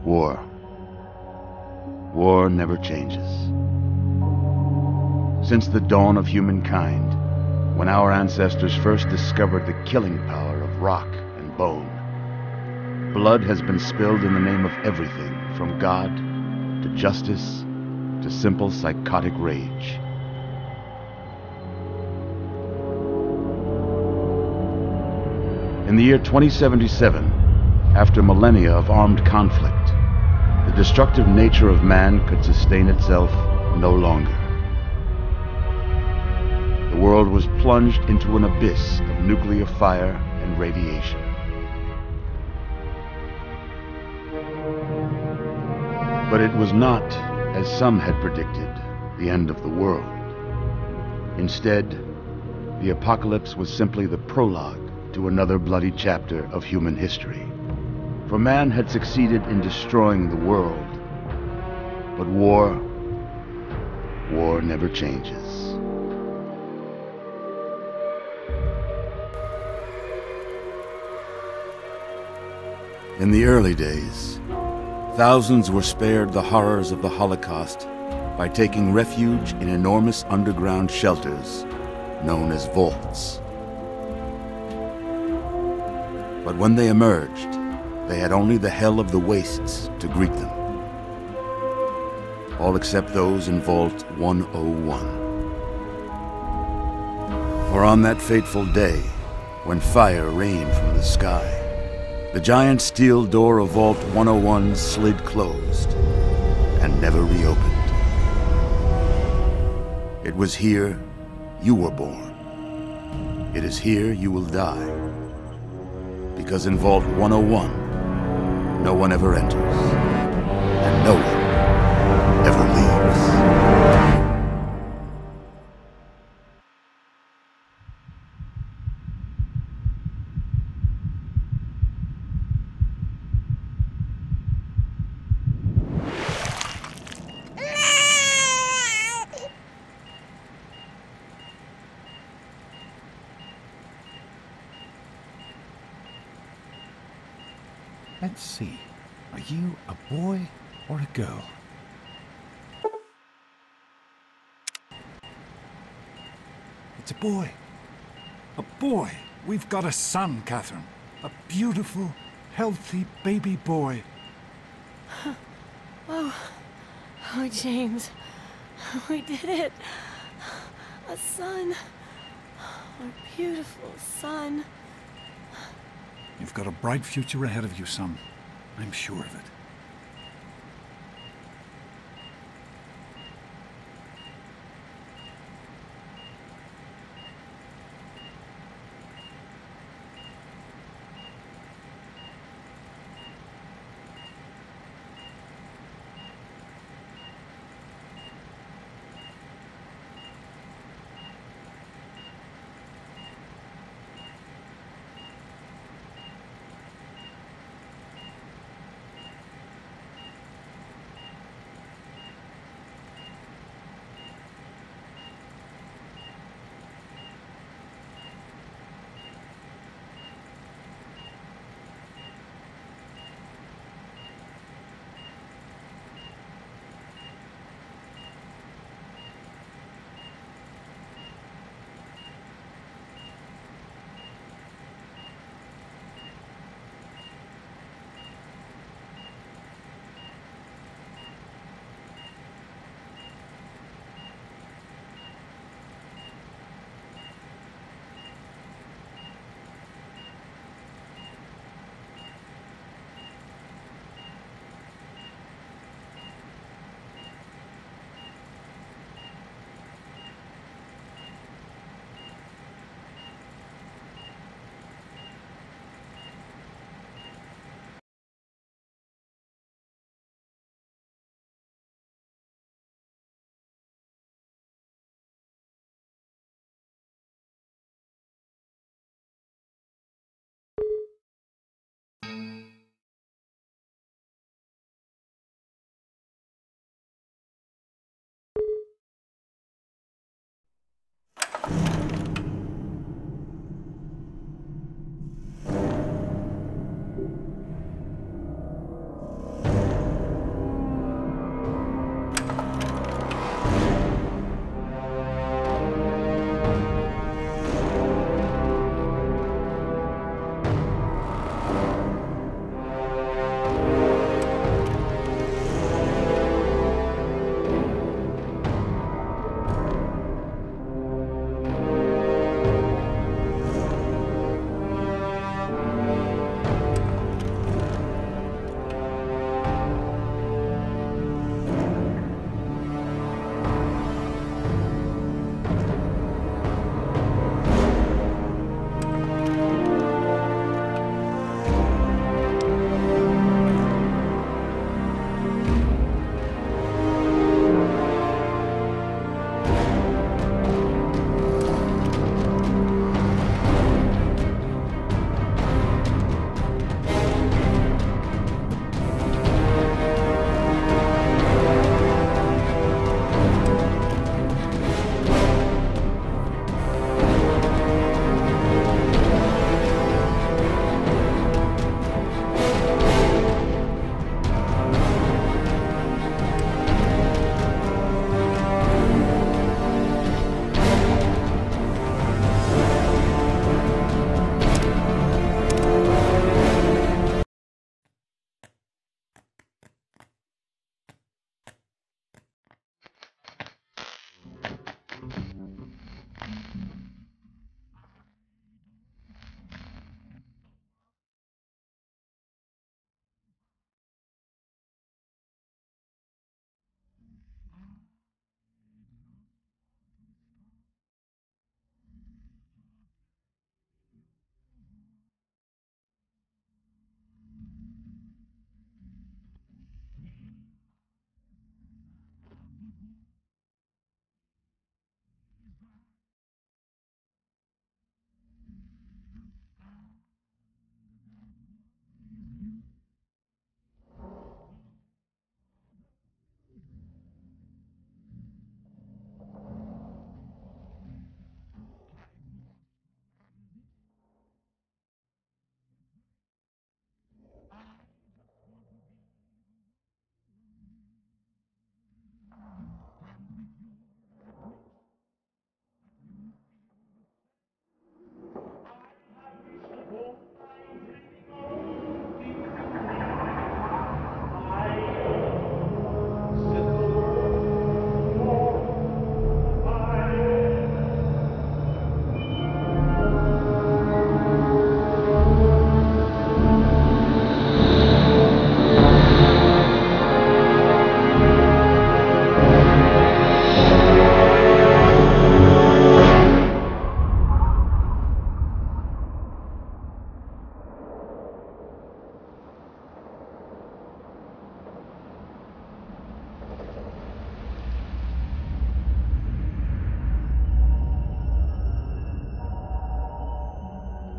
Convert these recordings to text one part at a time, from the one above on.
War. War never changes. Since the dawn of humankind, when our ancestors first discovered the killing power of rock and bone, blood has been spilled in the name of everything from God to justice to simple psychotic rage. In the year 2077, after millennia of armed conflict, the destructive nature of man could sustain itself no longer. The world was plunged into an abyss of nuclear fire and radiation. But it was not, as some had predicted, the end of the world. Instead, the apocalypse was simply the prologue to another bloody chapter of human history. For man had succeeded in destroying the world, but war never changes. In the early days, thousands were spared the horrors of the Holocaust by taking refuge in enormous underground shelters known as vaults. But when they emerged, they had only the hell of the wastes to greet them. All except those in Vault 101. For on that fateful day, when fire rained from the sky, the giant steel door of Vault 101 slid closed and never reopened. It was here you were born. It is here you will die. Because in Vault 101, no one ever enters, and no one ever leaves. Let's see. Are you a boy or a girl? It's a boy. A boy. We've got a son, Catherine. A beautiful, healthy baby boy. Oh, James. We did it. A son. Our beautiful son. You've got a bright future ahead of you, son. I'm sure of it.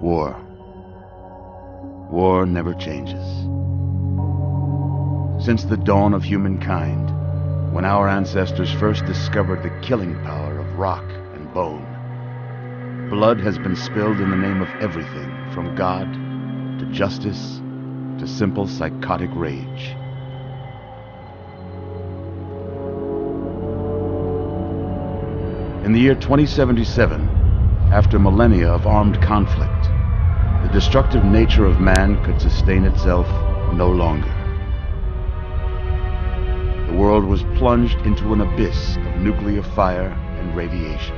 War. War never changes. Since the dawn of humankind, when our ancestors first discovered the killing power of rock and bone, blood has been spilled in the name of everything from God to justice to simple psychotic rage. In the year 2077, after millennia of armed conflict, the destructive nature of man could sustain itself no longer. The world was plunged into an abyss of nuclear fire and radiation.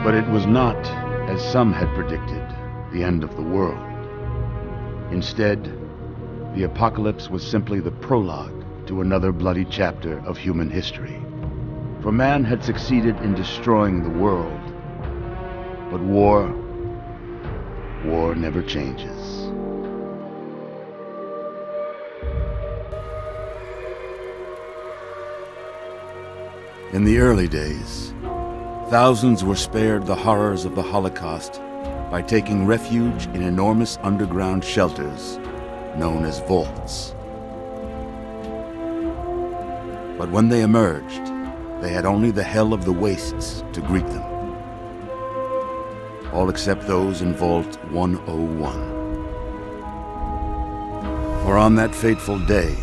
But it was not, as some had predicted, the end of the world. Instead, the apocalypse was simply the prologue to another bloody chapter of human history. For man had succeeded in destroying the world, but war never changes. In the early days, thousands were spared the horrors of the Holocaust by taking refuge in enormous underground shelters known as vaults. But when they emerged, they had only the hell of the wastes to greet them. All except those in Vault 101. For on that fateful day,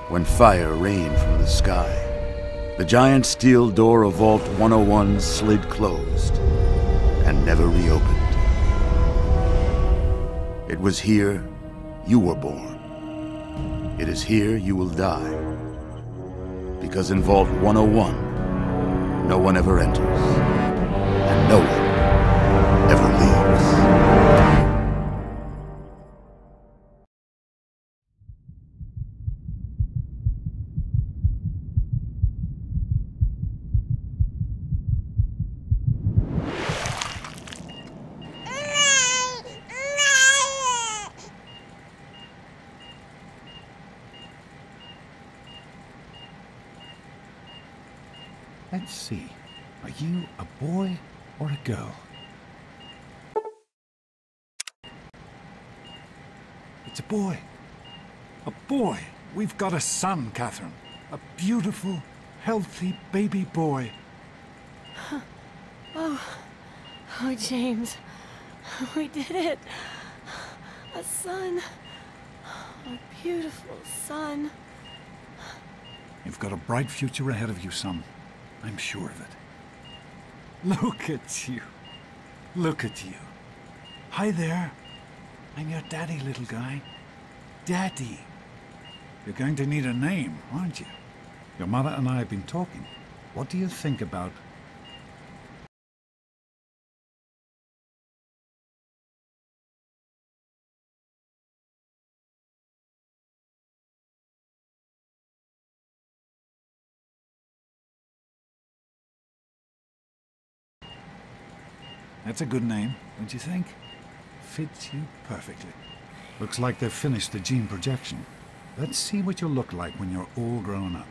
when fire rained from the sky, the giant steel door of Vault 101 slid closed and never reopened. It was here you were born. It is here you will die. Because in Vault 101, no one ever enters, and no one ever leaves. Let's see. Are you a boy or a girl? It's a boy. A boy. We've got a son, Catherine. A beautiful, healthy baby boy. Oh, James. We did it. A son. A beautiful son. You've got a bright future ahead of you, son. I'm sure of it. Look at you. Look at you. Hi there. I'm your daddy, little guy. Daddy. You're going to need a name, aren't you? Your mother and I have been talking. What do you think about... That's a good name, don't you think? Fits you perfectly. Looks like they've finished the gene projection. Let's see what you'll look like when you're all grown up.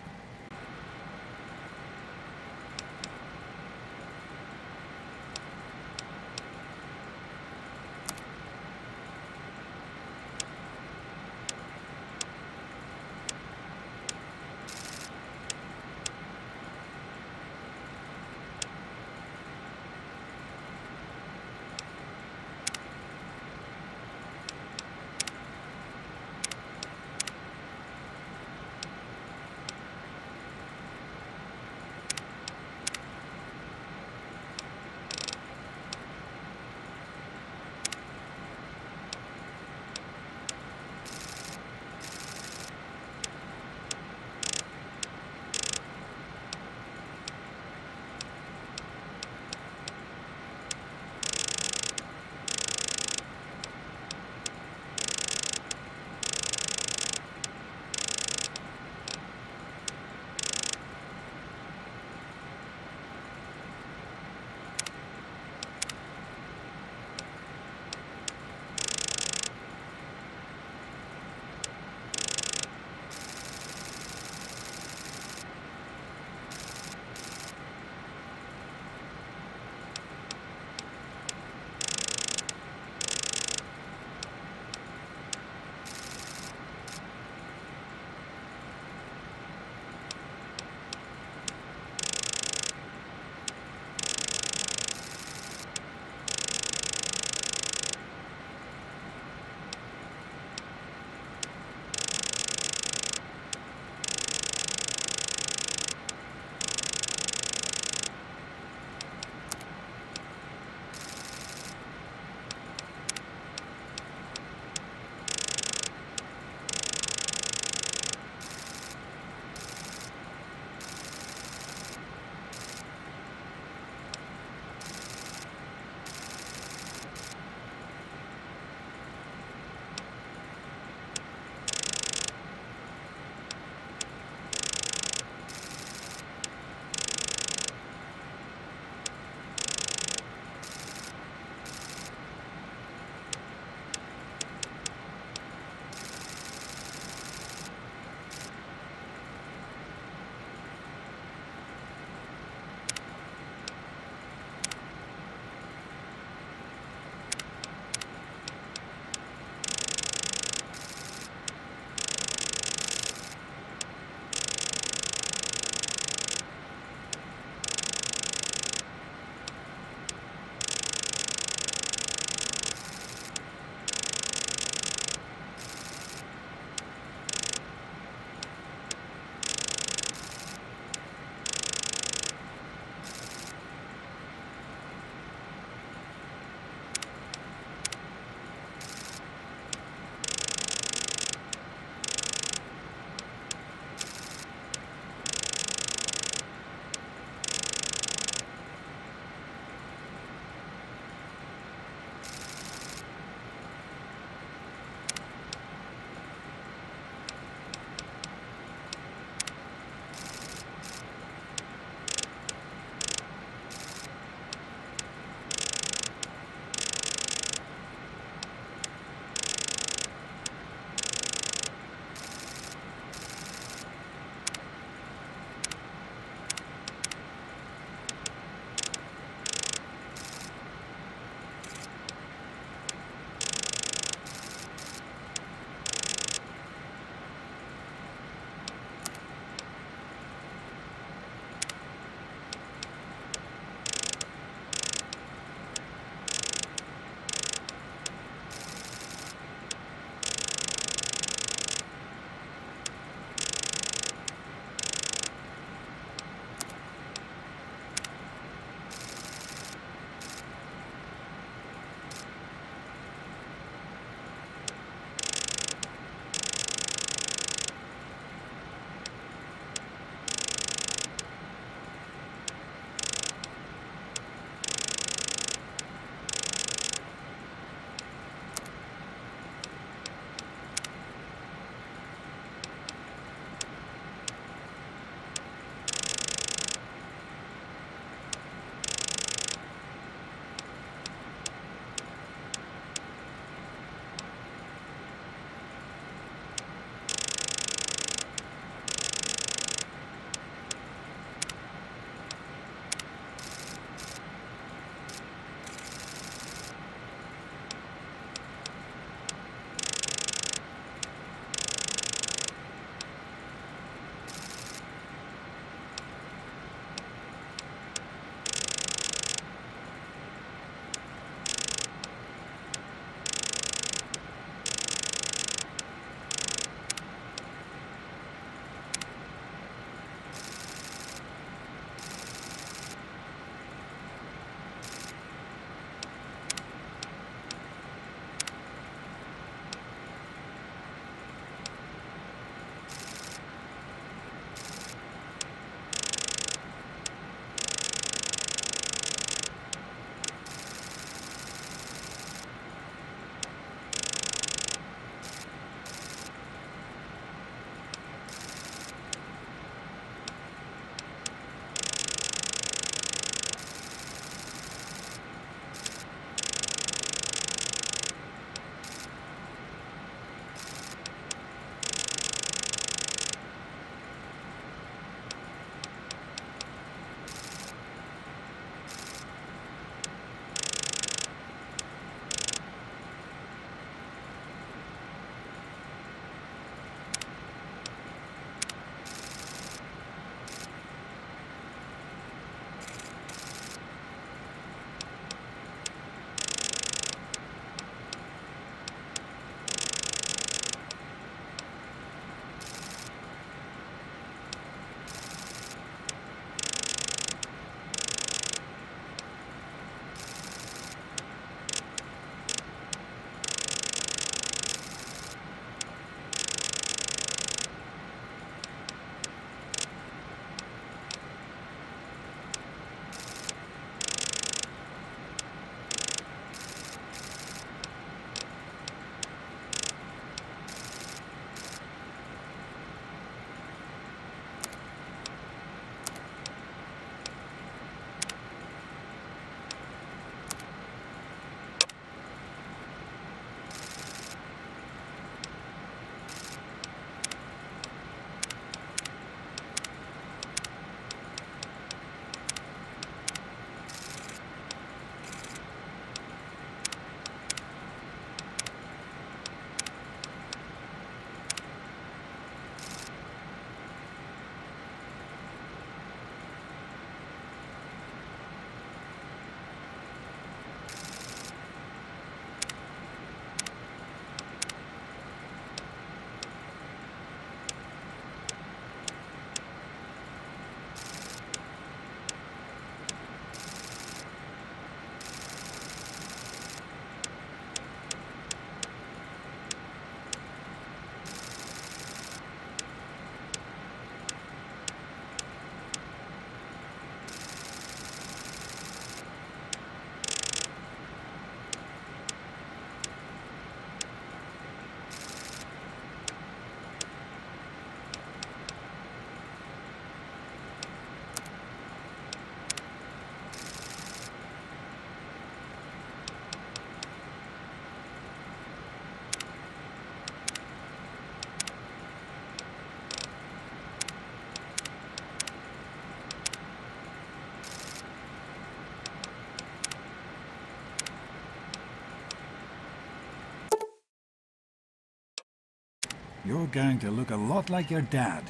you're going to look a lot like your dad.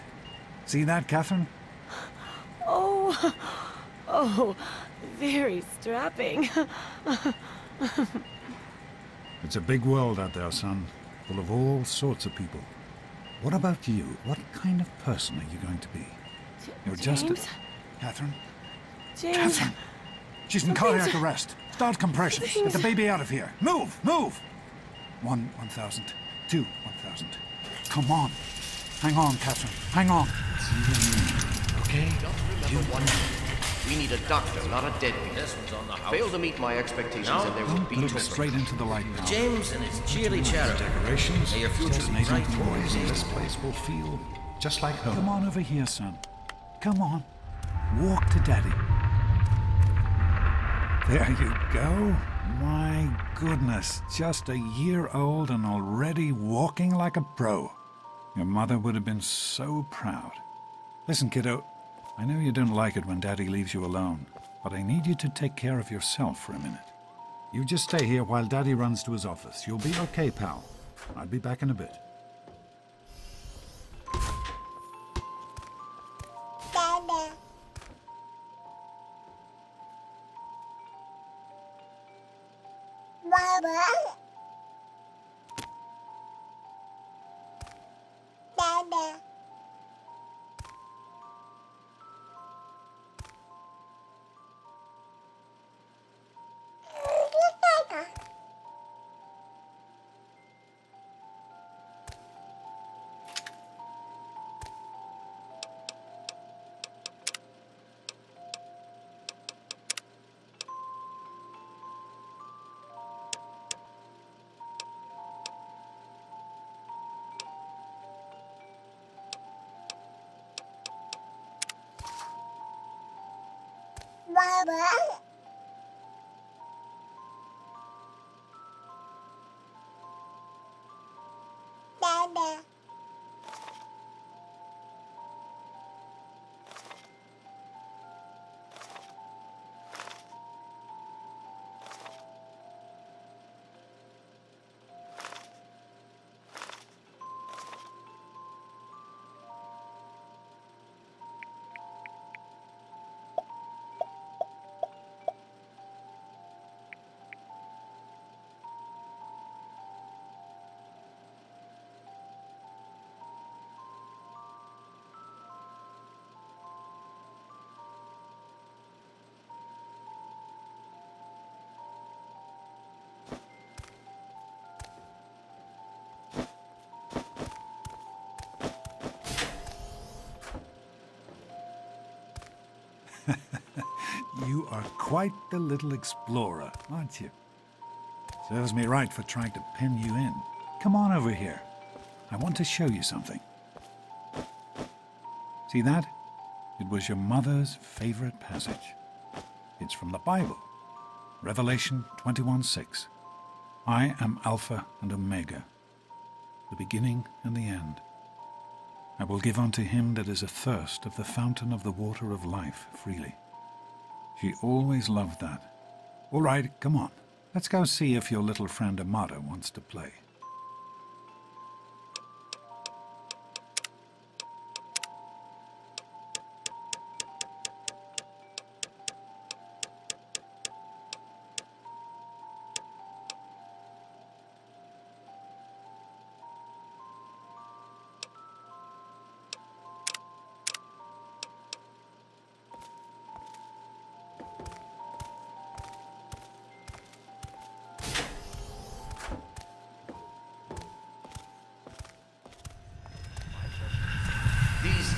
See that, Catherine? Oh, oh, very strapping. It's a big world out there, son, full of all sorts of people. What about you? What kind of person are you going to be? You're just James? Catherine? James. Catherine! She's in cardiac arrest. Start compressions. Get the baby out of here. Move! Move! 1,000. 2, 1,000. Come on. Hang on, Catherine. Hang on. Okay? Don't remember one thing. We need a doctor, not a deadbeat. This one's on the house. Fail to meet my expectations and there will be Look trouble. straight into the light now. James and his cheerly chatter. Decorations, May your future be amazing bright toys, for and this place will feel just like home. Come on over here, son. Come on. Walk to Daddy. There you go. My goodness, just a year old and already walking like a pro. Your mother would have been so proud. Listen, kiddo, I know you don't like it when Daddy leaves you alone, but I need you to take care of yourself for a minute. You just stay here while Daddy runs to his office. You'll be okay, pal. I'll be back in a bit. Dada. Baba. Dada. Baba. Dada. You are quite the little explorer, aren't you? Serves me right for trying to pin you in. Come on over here. I want to show you something. See that? It was your mother's favorite passage. It's from the Bible, Revelation 21:6. I am Alpha and Omega, the beginning and the end. I will give unto him that is athirst of the fountain of the water of life freely. She always loved that. All right, come on. Let's go see if your little friend Amada wants to play.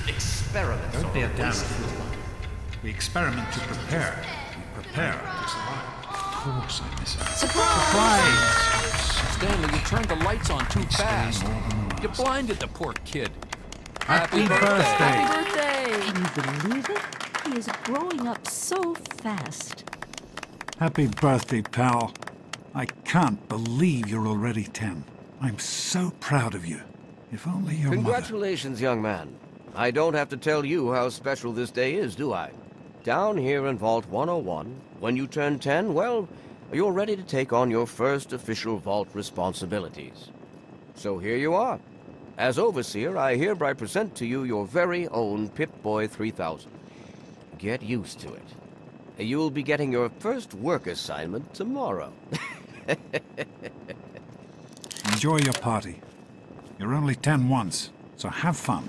Experiments. Don't be a damn fool. We experiment to prepare. We prepare to survive. Of course I miss it. Surprise! Stanley, you turned the lights on too fast. You blinded the poor kid. Happy birthday! Happy birthday! Can you believe it? He is growing up so fast. Happy birthday, pal. I can't believe you're already 10. I'm so proud of you. If only your mother... Congratulations, young man. I don't have to tell you how special this day is, do I? Down here in Vault 101, when you turn 10, well, you're ready to take on your first official Vault responsibilities. So here you are. As Overseer, I hereby present to you your very own Pip-Boy 3000. Get used to it. You'll be getting your first work assignment tomorrow. Enjoy your party. You're only 10 once, so have fun.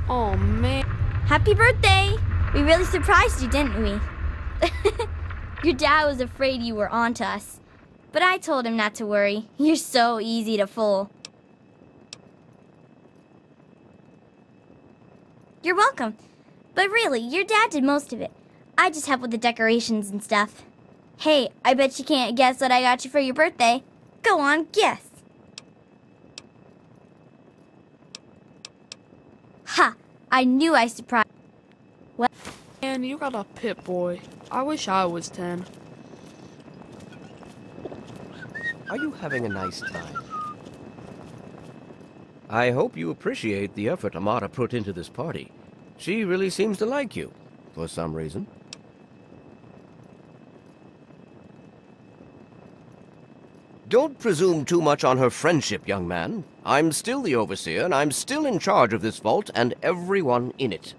Oh, man. Happy birthday! We really surprised you, didn't we? Your dad was afraid you were onto us. But I told him not to worry. You're so easy to fool. You're welcome. But really, your dad did most of it. I just helped with the decorations and stuff. Hey, I bet you can't guess what I got you for your birthday. Go on, guess. Ha! I knew I surprised. Well, Man, you got a Pip-Boy. I wish I was 10. Are you having a nice time? I hope you appreciate the effort Amata put into this party. She really seems to like you, for some reason. Don't presume too much on her friendship, young man. I'm still the Overseer, and I'm still in charge of this vault and everyone in it.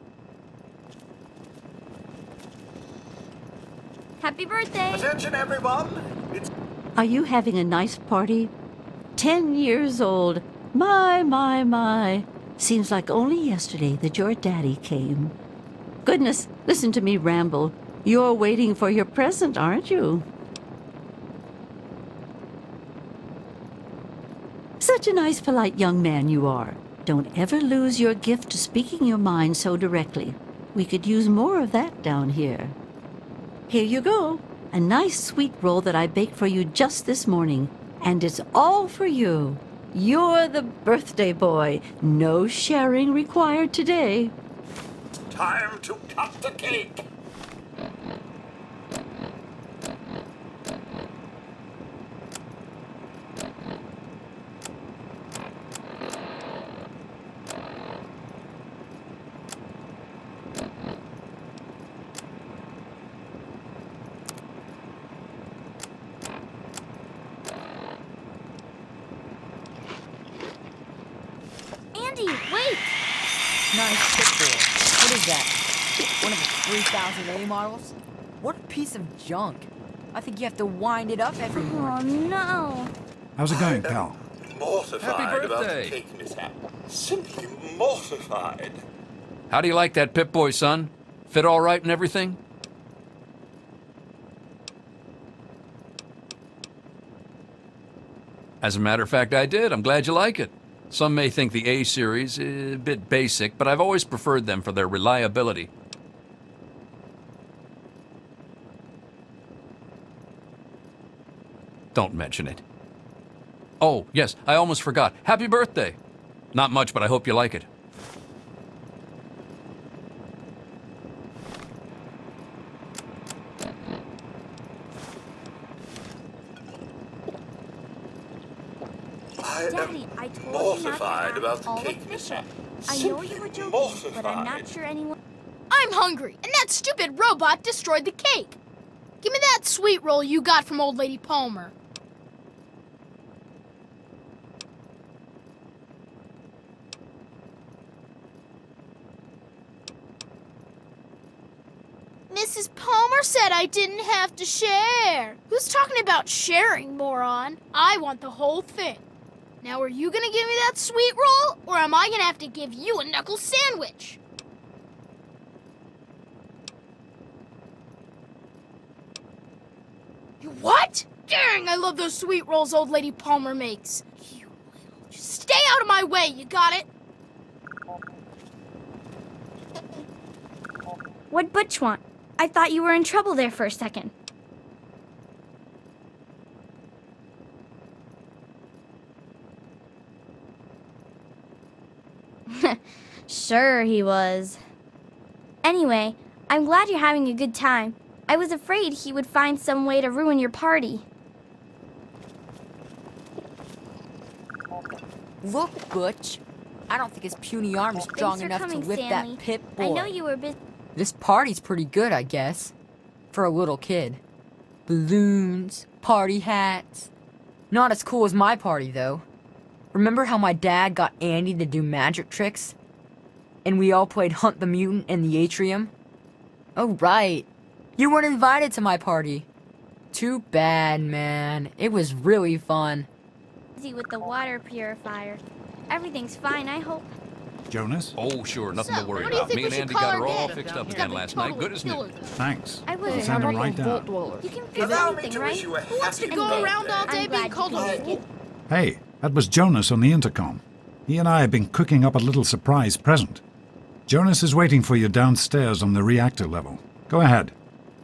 happy birthday! Attention, everyone! Are you having a nice party? 10 years old. My. Seems like only yesterday that your daddy came. Goodness, listen to me ramble. You're waiting for your present, aren't you? Such a nice, polite young man you are. Don't ever lose your gift to speaking your mind so directly. We could use more of that down here. Here you go. A nice sweet roll that I baked for you just this morning. And it's all for you. You're the birthday boy. No sharing required today. Time to cut the cake! Andy, wait! Nice Pip-Boy. What is that? One of the 3000A models? What a piece of junk. I think you have to wind it up every morning. Oh, no. How's it going, pal? Mortified Happy about the birthday. cake mishap. Simply mortified. How do you like that Pip-Boy, son? Fit all right and everything? As a matter of fact, I did. I'm glad you like it. Some may think the A series is a bit basic, but I've always preferred them for their reliability. Don't mention it. Oh, yes, I almost forgot. Happy birthday! Not much, but I hope you like it. Daddy, I told you not to mortified ask about the all cake of mishap. I know you were joking, but I'm not sure anyone... I'm hungry, and that stupid robot destroyed the cake. Give me that sweet roll you got from Old Lady Palmer. Mrs. Palmer said I didn't have to share. Who's talking about sharing, moron? I want the whole thing. Now, are you gonna give me that sweet roll, or am I gonna have to give you a knuckle sandwich? You what? Dang, I love those sweet rolls Old Lady Palmer makes. You little... Just stay out of my way, you got it? What'd Butch want? I thought you were in trouble there for a second. Sure he was. Anyway, I'm glad you're having a good time. I was afraid he would find some way to ruin your party. Look, Butch. I don't think his puny arm is strong enough to lift Stanley. that Pip-Boy. I know you were busy. This party's pretty good, I guess. For a little kid. Balloons, party hats. Not as cool as my party, though. Remember how my dad got Andy to do magic tricks? And we all played Hunt the Mutant in the atrium? Oh, right. You weren't invited to my party. Too bad, man. It was really fun. Busy with the water purifier. Everything's fine, I hope. Jonas? Oh, sure, nothing So, to worry what do you about. think Me we and should Andy call got her our all dad? fixed up He's again gotta be last night. totally Good as new. killer. Thanks. I will. It sounded right Vault down. dwellers. You can fix Allow me anything, to right? wish you a Who wants to happy go birthday. around all day I'm being glad called you a like fool? it. Hey, that was Jonas on the intercom. He and I have been cooking up a little surprise present. Jonas is waiting for you downstairs on the reactor level. Go ahead.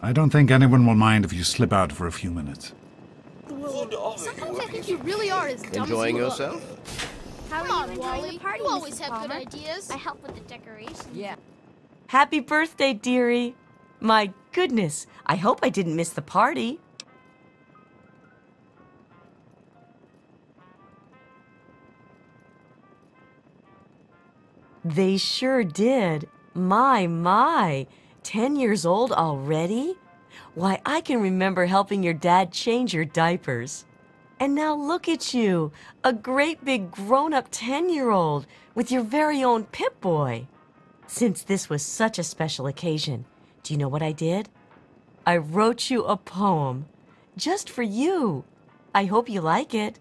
I don't think anyone will mind if you slip out for a few minutes. Sometimes I think you really are as dumb Enjoying as you yourself? How Come are on, you enjoying Wally. the party, You always Mrs. have good Palmer? ideas. I help with the decorations. Yeah. Happy birthday, dearie. My goodness, I hope I didn't miss the party. They sure did. My. 10 years old already? Why, I can remember helping your dad change your diapers. And now look at you, a great big grown-up 10-year-old with your very own Pip-Boy. Since this was such a special occasion, do you know what I did? I wrote you a poem, just for you. I hope you like it.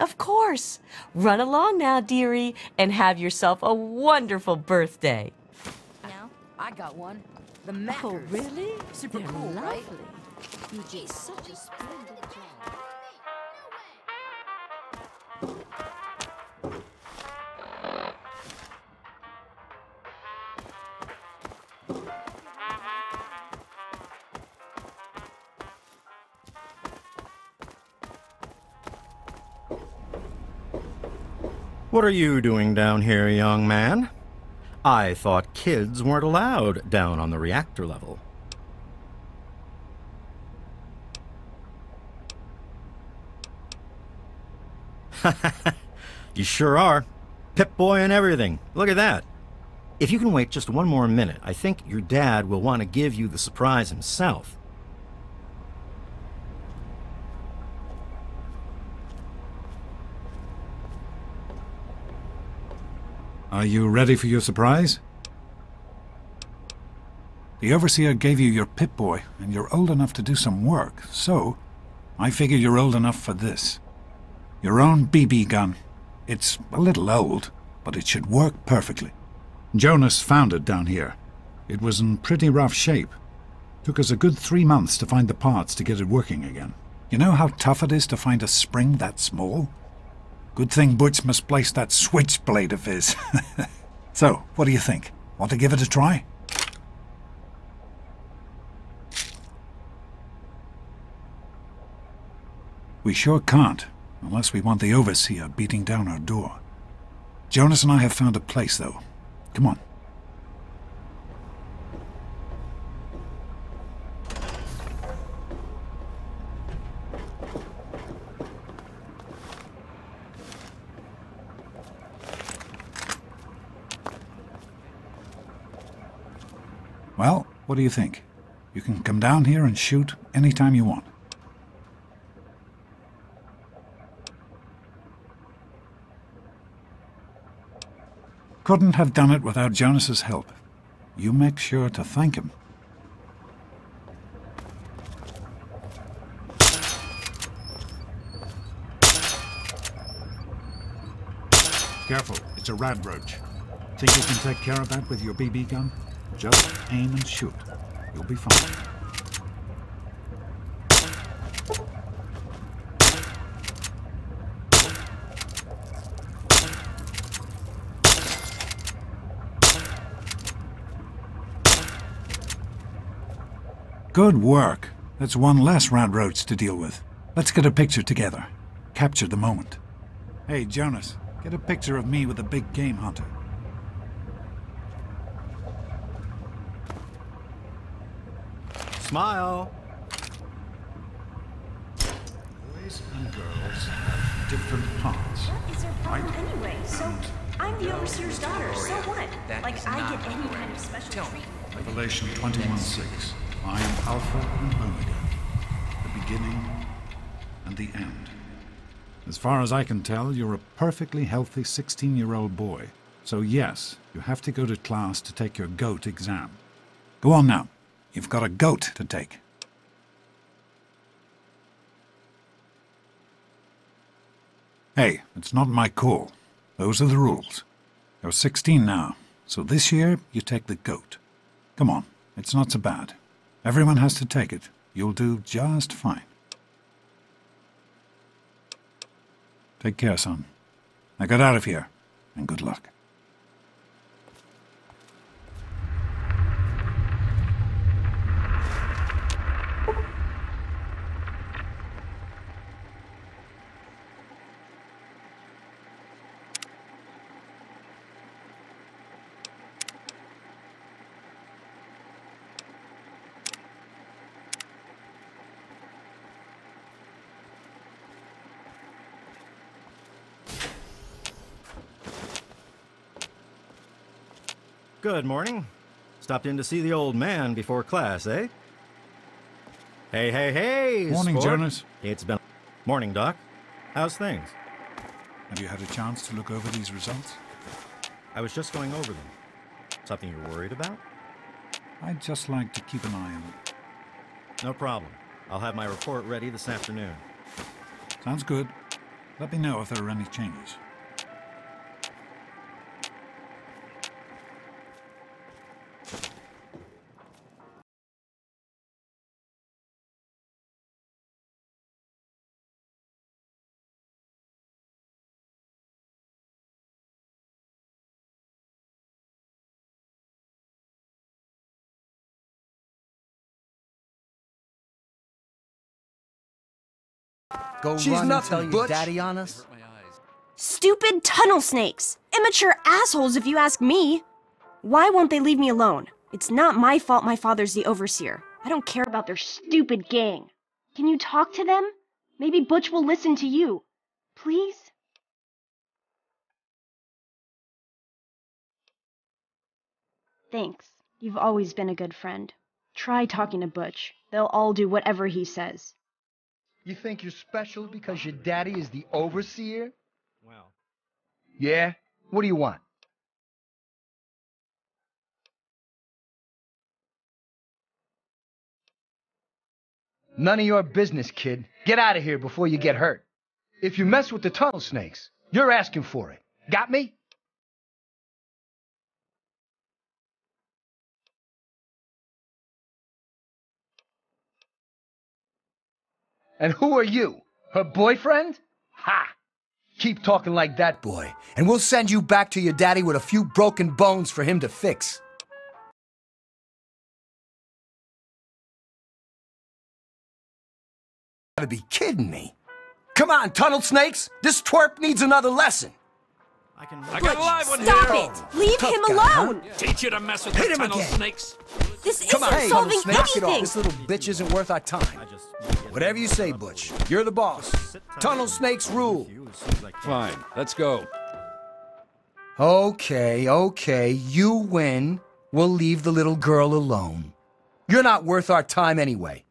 Of course. Run along now, dearie, and have yourself a wonderful birthday. No? I got one. The Mackers. Oh, really? Super They're cool, right? lovely. You did such a splendid job. What are you doing down here, young man? I thought kids weren't allowed down on the reactor level. You sure are. Pip-Boy and everything. Look at that. If you can wait just one more minute, I think your dad will want to give you the surprise himself. Are you ready for your surprise? The Overseer gave you your Pip-Boy, and you're old enough to do some work, so I figure you're old enough for this. Your own BB gun. It's a little old, but it should work perfectly. Jonas found it down here. It was in pretty rough shape. Took us a good 3 months to find the parts to get it working again. You know how tough it is to find a spring that small? Good thing Butch misplaced that switchblade of his. So, what do you think? Want to give it a try? We sure can't, unless we want the Overseer beating down our door. Jonas and I have found a place, though. Come on. Well, what do you think? You can come down here and shoot anytime you want. Couldn't have done it without Jonas's help. You make sure to thank him. Careful, it's a rad roach. Think you can take care of that with your BB gun? Just aim and shoot. You'll be fine. Good work. That's one less rad roach to deal with. Let's get a picture together. Capture the moment. Hey, Jonas, get a picture of me with a big game hunter. Smile. Boys and girls have different parts. What is their problem anyway? So, I'm the Overseer's daughter, so what? Like, I get any kind of special treatment. Revelation 21:6. I am Alpha and Omega, the beginning and the end. As far as I can tell, you're a perfectly healthy 16-year-old boy. So yes, you have to go to class to take your GOAT exam. Go on now. You've got a GOAT to take. Hey, it's not my call. Those are the rules. You're 16 now, so this year you take the GOAT. Come on, it's not so bad. Everyone has to take it. You'll do just fine. Take care, son. Now get out of here, and good luck. Good morning. Stopped in to see the old man before class, eh? Hey, hey, hey! Morning, sport. Jonas. It's been... Morning, Doc. How's things? Have you had a chance to look over these results? I was just going over them. Something you're worried about? I'd just like to keep an eye on them. No problem. I'll have my report ready this afternoon. Sounds good. Let me know if there are any changes. Go She's run and nothing, tell your Butch. daddy on us? Stupid tunnel snakes! Immature assholes, if you ask me! Why won't they leave me alone? It's not my fault my father's the overseer. I don't care about their stupid gang. Can you talk to them? Maybe Butch will listen to you. Please? Thanks. You've always been a good friend. Try talking to Butch. They'll all do whatever he says. You think you're special because your daddy is the overseer? Well. Yeah? What do you want? None of your business, kid. Get out of here before you get hurt. If you mess with the tunnel snakes, you're asking for it. Got me? And who are you? Her boyfriend? Ha! Keep talking like that, boy, and we'll send you back to your daddy with a few broken bones for him to fix. Gotta be kidding me. Come on, tunnel snakes! This twerp needs another lesson. I got a live one Stop here. it! Leave Tough him guy, alone! huh? Teach you to mess with Hit the him tunnel again. snakes. This Come isn't on, solving tunnel snakes, get off. anything! This little bitch isn't worth our time. Whatever you say, Butch. You're the boss. Tunnel snakes rule. Fine, let's go. Okay, you win. We'll leave the little girl alone. You're not worth our time anyway.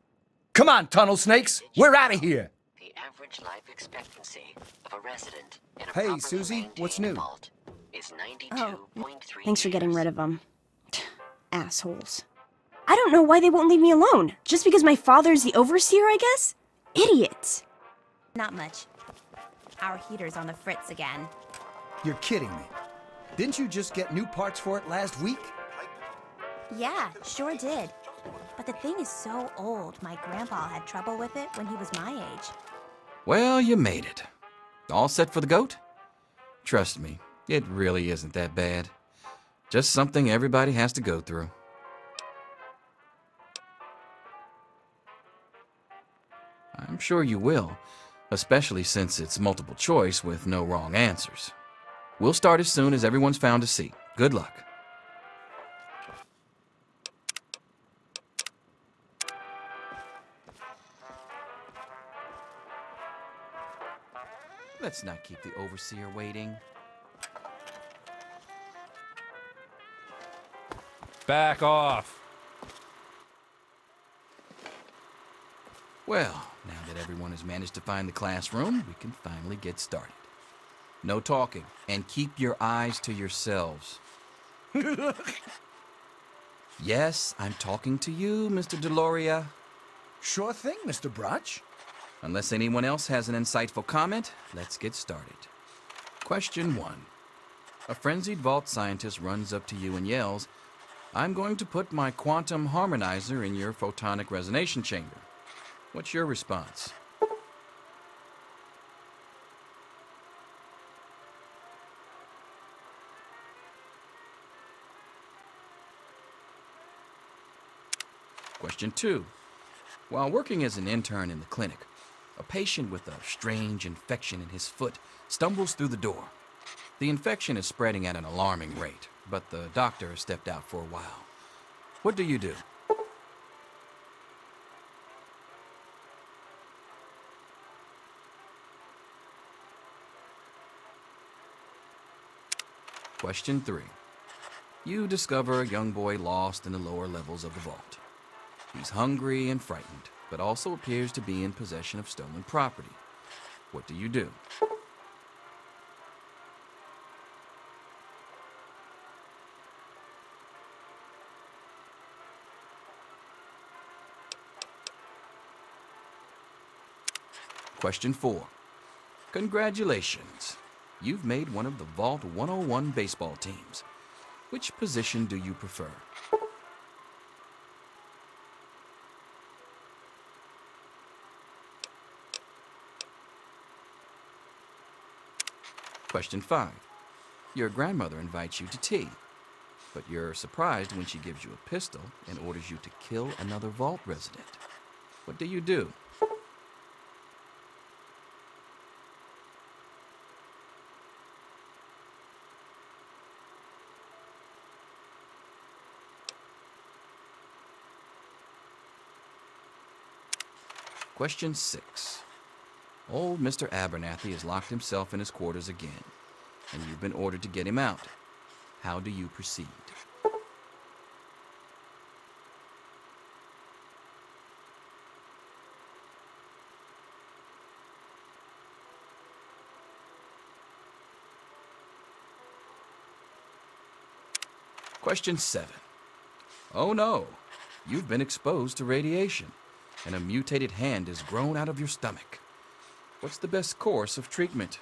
Come on, tunnel snakes. We're out of here. The average life expectancy of a resident in a Hey, properly Susie, what's new? vault is 92.3 Thanks for getting rid of them. Assholes. I don't know why they won't leave me alone. Just because my father's the overseer, I guess? Idiots. Not much. Our heater's on the fritz again. You're kidding me. Didn't you just get new parts for it last week? Yeah, sure did. But the thing is so old, my grandpa had trouble with it when he was my age. Well, you made it. All set for the goat? Trust me, it really isn't that bad. Just something everybody has to go through. I'm sure you will, especially since it's multiple choice with no wrong answers. We'll start as soon as everyone's found a seat. Good luck. Let's not keep the overseer waiting. Back off. Well, now that everyone has managed to find the classroom, we can finally get started. No talking, and keep your eyes to yourselves. Yes, I'm talking to you, Mr. Deloria. Sure thing, Mr. Brotch. Unless anyone else has an insightful comment, let's get started. Question 1. A frenzied vault scientist runs up to you and yells, "I'm going to put my quantum harmonizer in your photonic resonation chamber." What's your response? Question 2. While working as an intern in the clinic, a patient with a strange infection in his foot stumbles through the door. The infection is spreading at an alarming rate, but the doctor has stepped out for a while. What do you do? Question 3. You discover a young boy lost in the lower levels of the vault. He's hungry and frightened, but also appears to be in possession of stolen property. What do you do? Question 4. Congratulations. You've made one of the Vault 101 baseball teams. Which position do you prefer? Question 5. Your grandmother invites you to tea, but you're surprised when she gives you a pistol and orders you to kill another vault resident. What do you do? Question 6. Old Mr. Abernathy has locked himself in his quarters again, and you've been ordered to get him out. How do you proceed? Question 7. Oh no, you've been exposed to radiation, and a mutated hand has grown out of your stomach. What's the best course of treatment?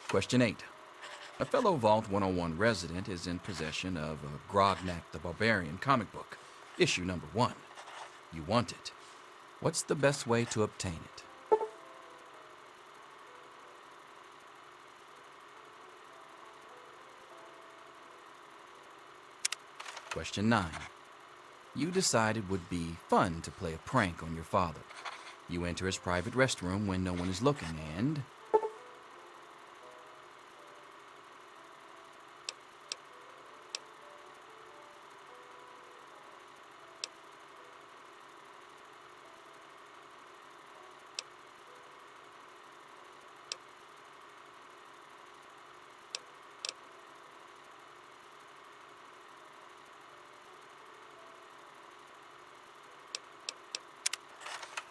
Question 8. A fellow Vault 101 resident is in possession of a Grognak the Barbarian comic book, issue number 1. You want it. What's the best way to obtain it? Question 9. You decide it would be fun to play a prank on your father. You enter his private restroom when no one is looking and...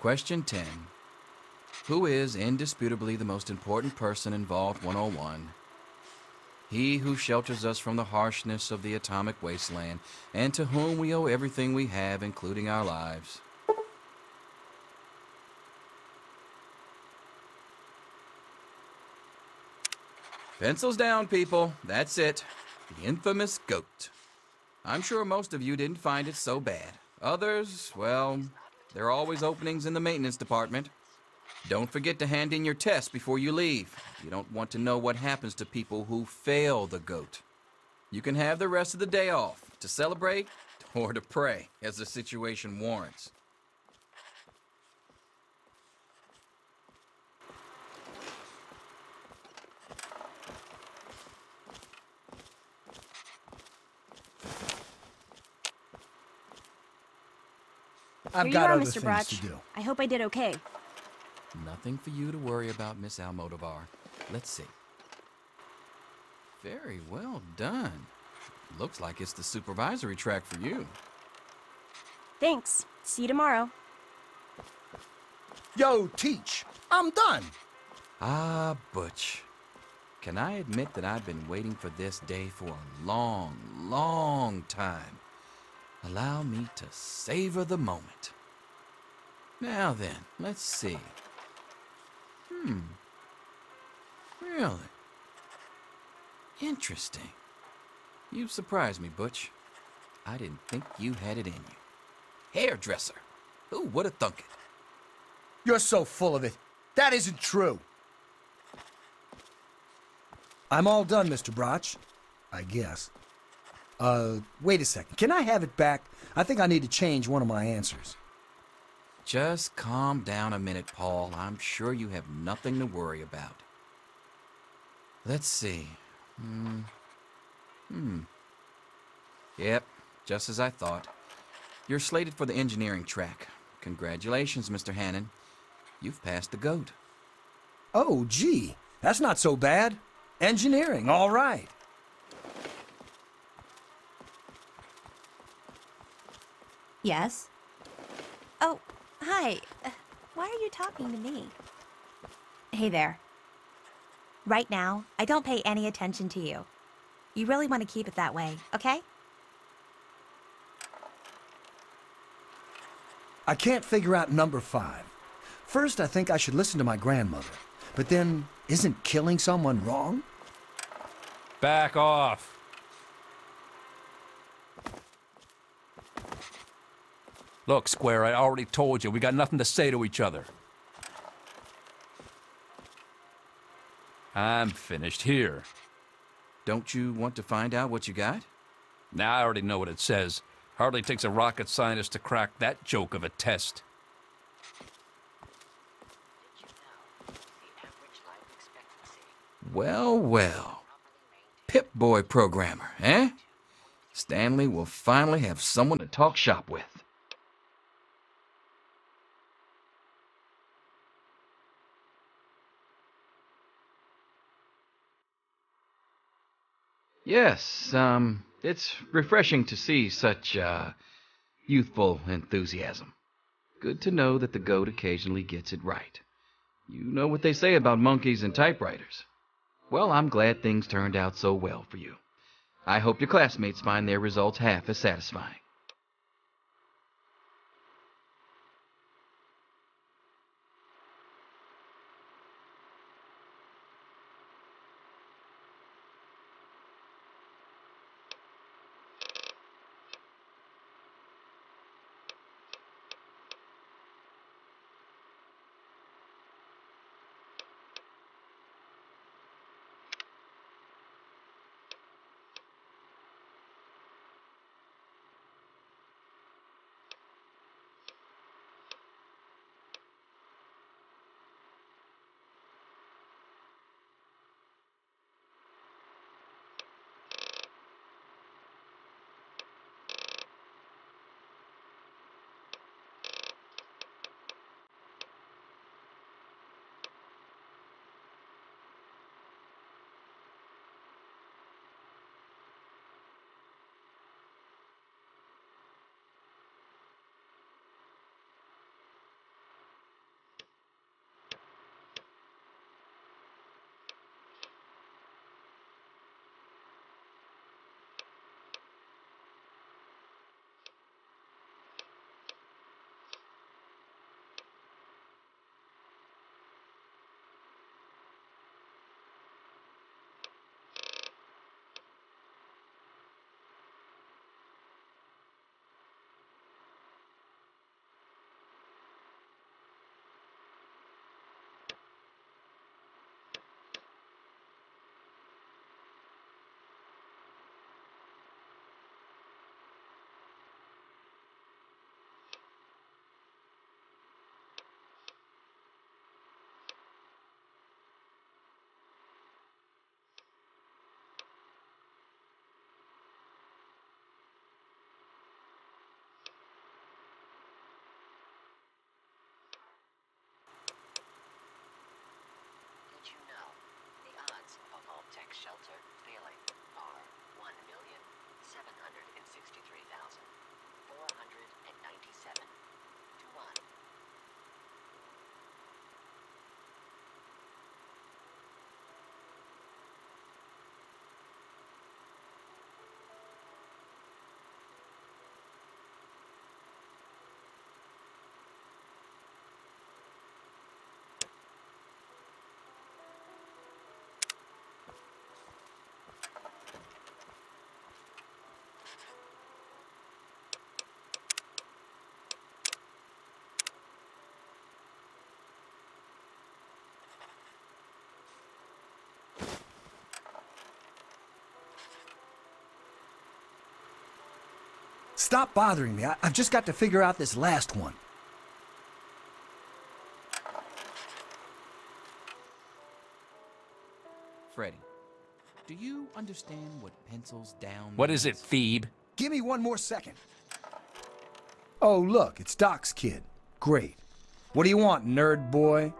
Question 10. Who is indisputably the most important person in Vault 101? He who shelters us from the harshness of the atomic wasteland, and to whom we owe everything we have, including our lives. Pencils down, people. That's it. The infamous goat. I'm sure most of you didn't find it so bad. Others, well, there are always openings in the maintenance department. Don't forget to hand in your test before you leave. You don't want to know what happens to people who fail the goat. You can have the rest of the day off to celebrate or to pray as the situation warrants. I've got other things to do. I hope I did okay. Nothing for you to worry about, Miss Almodovar. Let's see. Very well done. Looks like it's the supervisory track for you. Thanks. See you tomorrow. Yo, Teach, I'm done. Ah, Butch. Can I admit that I've been waiting for this day for a long, long time? Allow me to savor the moment. Now then, let's see. Really? Interesting. You've surprised me, Butch. I didn't think you had it in you. Hairdresser. Who would have thunk it? You're so full of it. That isn't true. I'm all done, Mr. Brach. I guess. Wait a second. Can I have it back? I think I need to change one of my answers. Just calm down a minute, Paul. I'm sure you have nothing to worry about. Let's see. Yep, just as I thought. You're slated for the engineering track. Congratulations, Mr. Hannon. You've passed the GOAT. Oh, gee. That's not so bad. Engineering, all right. Yes? Oh, hi. Why are you talking to me? Hey there. Right now, I don't pay any attention to you. You really want to keep it that way, okay? I can't figure out number 5. First, I think I should listen to my grandmother. But then, isn't killing someone wrong? Back off. Look, Square, I already told you, we got nothing to say to each other. I'm finished here. Don't you want to find out what you got? Now I already know what it says. Hardly takes a rocket scientist to crack that joke of a test. Well, well. Pip-Boy programmer, eh? Stanley will finally have someone to talk shop with. Yes, it's refreshing to see such, youthful enthusiasm. Good to know that the GOAT occasionally gets it right. You know what they say about monkeys and typewriters. Well, I'm glad things turned out so well for you. I hope your classmates find their results half as satisfying. Stop bothering me. I've just got to figure out this last one. Freddy, do you understand what pencils down What is it, means? Phoebe? Give me one more second. Oh, look, it's Doc's kid. Great. What do you want, nerd boy?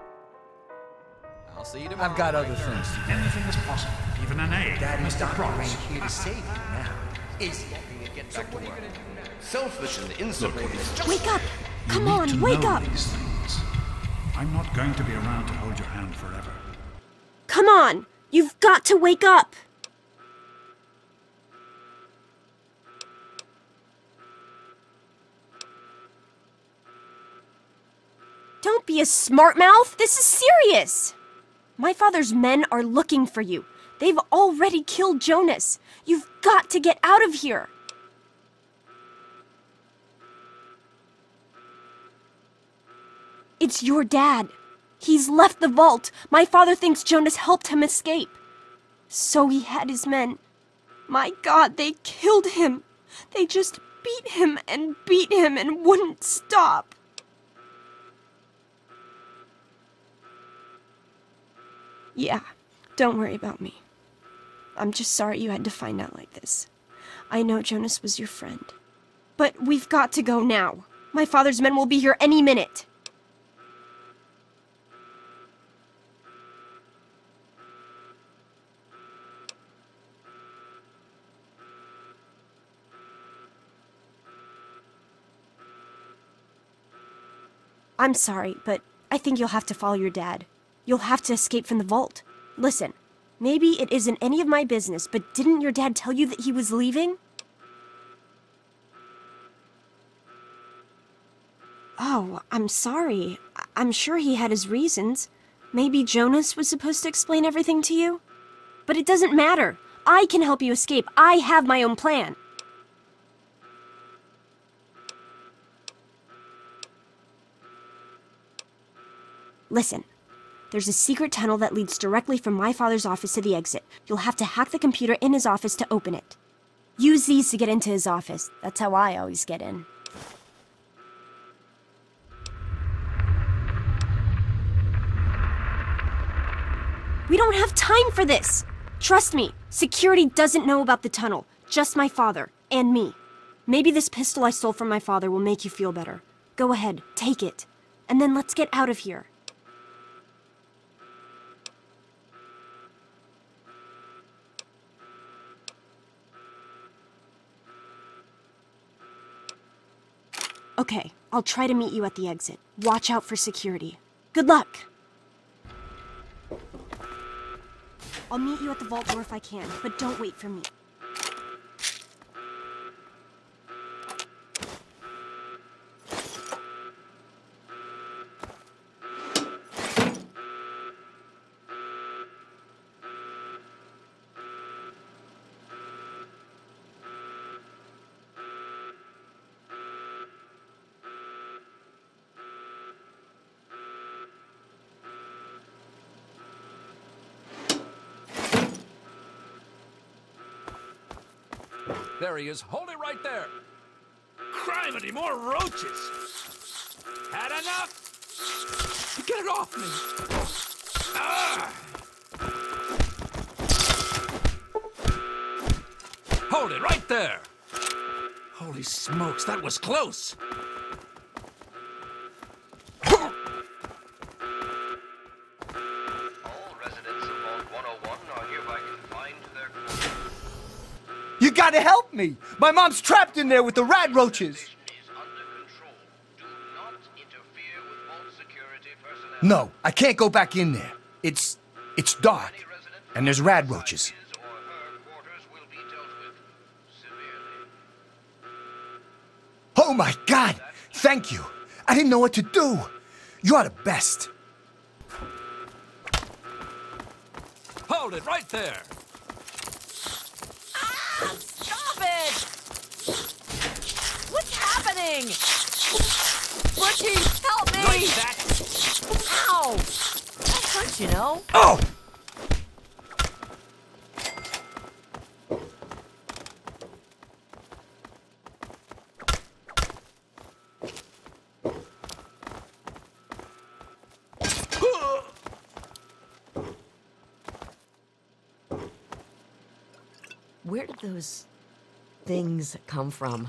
I'll see you tomorrow. I've got other things to do. Anything is possible, even an A. Daddy's Mr. doctor Cross. ain't here to save you now. Is get back to work. Selfish and insubordinate. Wake up! You Come need on, to wake know up! these things. I'm not going to be around to hold your hand forever. Come on! You've got to wake up! Don't be a smart mouth! This is serious! My father's men are looking for you. They've already killed Jonas. You've got to get out of here! It's your dad. He's left the vault. My father thinks Jonas helped him escape. So he had his men. My God, they killed him. They just beat him and wouldn't stop. Yeah, don't worry about me. I'm just sorry you had to find out like this. I know Jonas was your friend. But we've got to go now. My father's men will be here any minute. I'm sorry, but I think you'll have to follow your dad. You'll have to escape from the vault. Listen, maybe it isn't any of my business, but didn't your dad tell you that he was leaving? Oh, I'm sorry. I'm sure he had his reasons. Maybe Jonas was supposed to explain everything to you? But it doesn't matter. I can help you escape. I have my own plan. Listen, there's a secret tunnel that leads directly from my father's office to the exit. You'll have to hack the computer in his office to open it. Use these to get into his office. That's how I always get in. We don't have time for this! Trust me, security doesn't know about the tunnel. Just my father, and me. Maybe this pistol I stole from my father will make you feel better. Go ahead, take it. And then let's get out of here. Okay, I'll try to meet you at the exit. Watch out for security. Good luck! I'll meet you at the vault door if I can, but don't wait for me. There he is. Hold it right there. Criminy, more roaches. Had enough? Get it off me. Ah! Hold it right there. Holy smokes, that was close. You gotta help me! My mom's trapped in there with the rat roaches! No, I can't go back in there. It's dark, and there's rat roaches. Oh my God! Thank you! I didn't know what to do! You're the best! Hold it right there. Stop it! What's happening? Butchie, help me! Like that. Ow! That hurts, you know. Oh! Where did those things come from?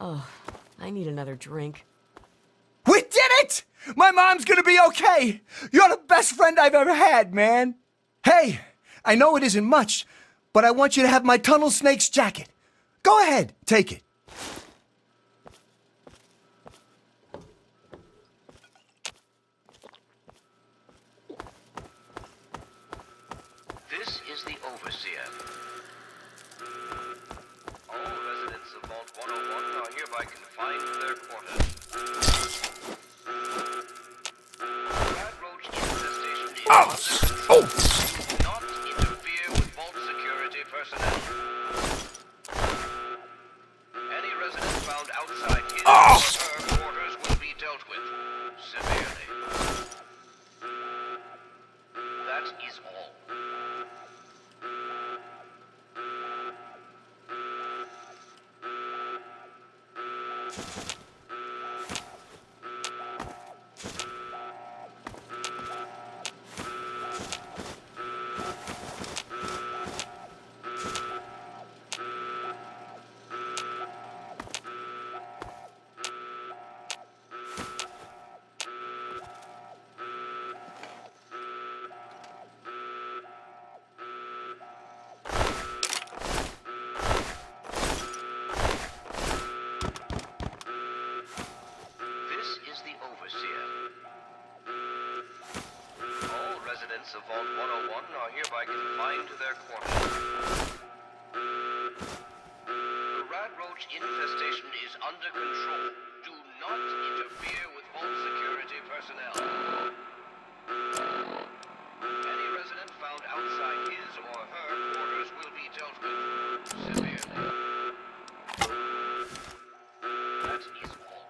Oh, I need another drink. We did it! My mom's gonna be okay! You're the best friend I've ever had, man! Hey, I know it isn't much, but I want you to have my tunnel snake's jacket. Go ahead, take it. This is the Overseer. All residents of Vault 101 are hereby confined to their quarters. Rat roach infestation is under control. Do not interfere with Vault security personnel. Any resident found outside his or her quarters will be dealt with severely. That is all. Of Vault 101 are hereby confined to their quarters. The rat roach infestation is under control. Do not interfere with Vault security personnel. Any resident found outside his or her quarters will be dealt with severely. That is all.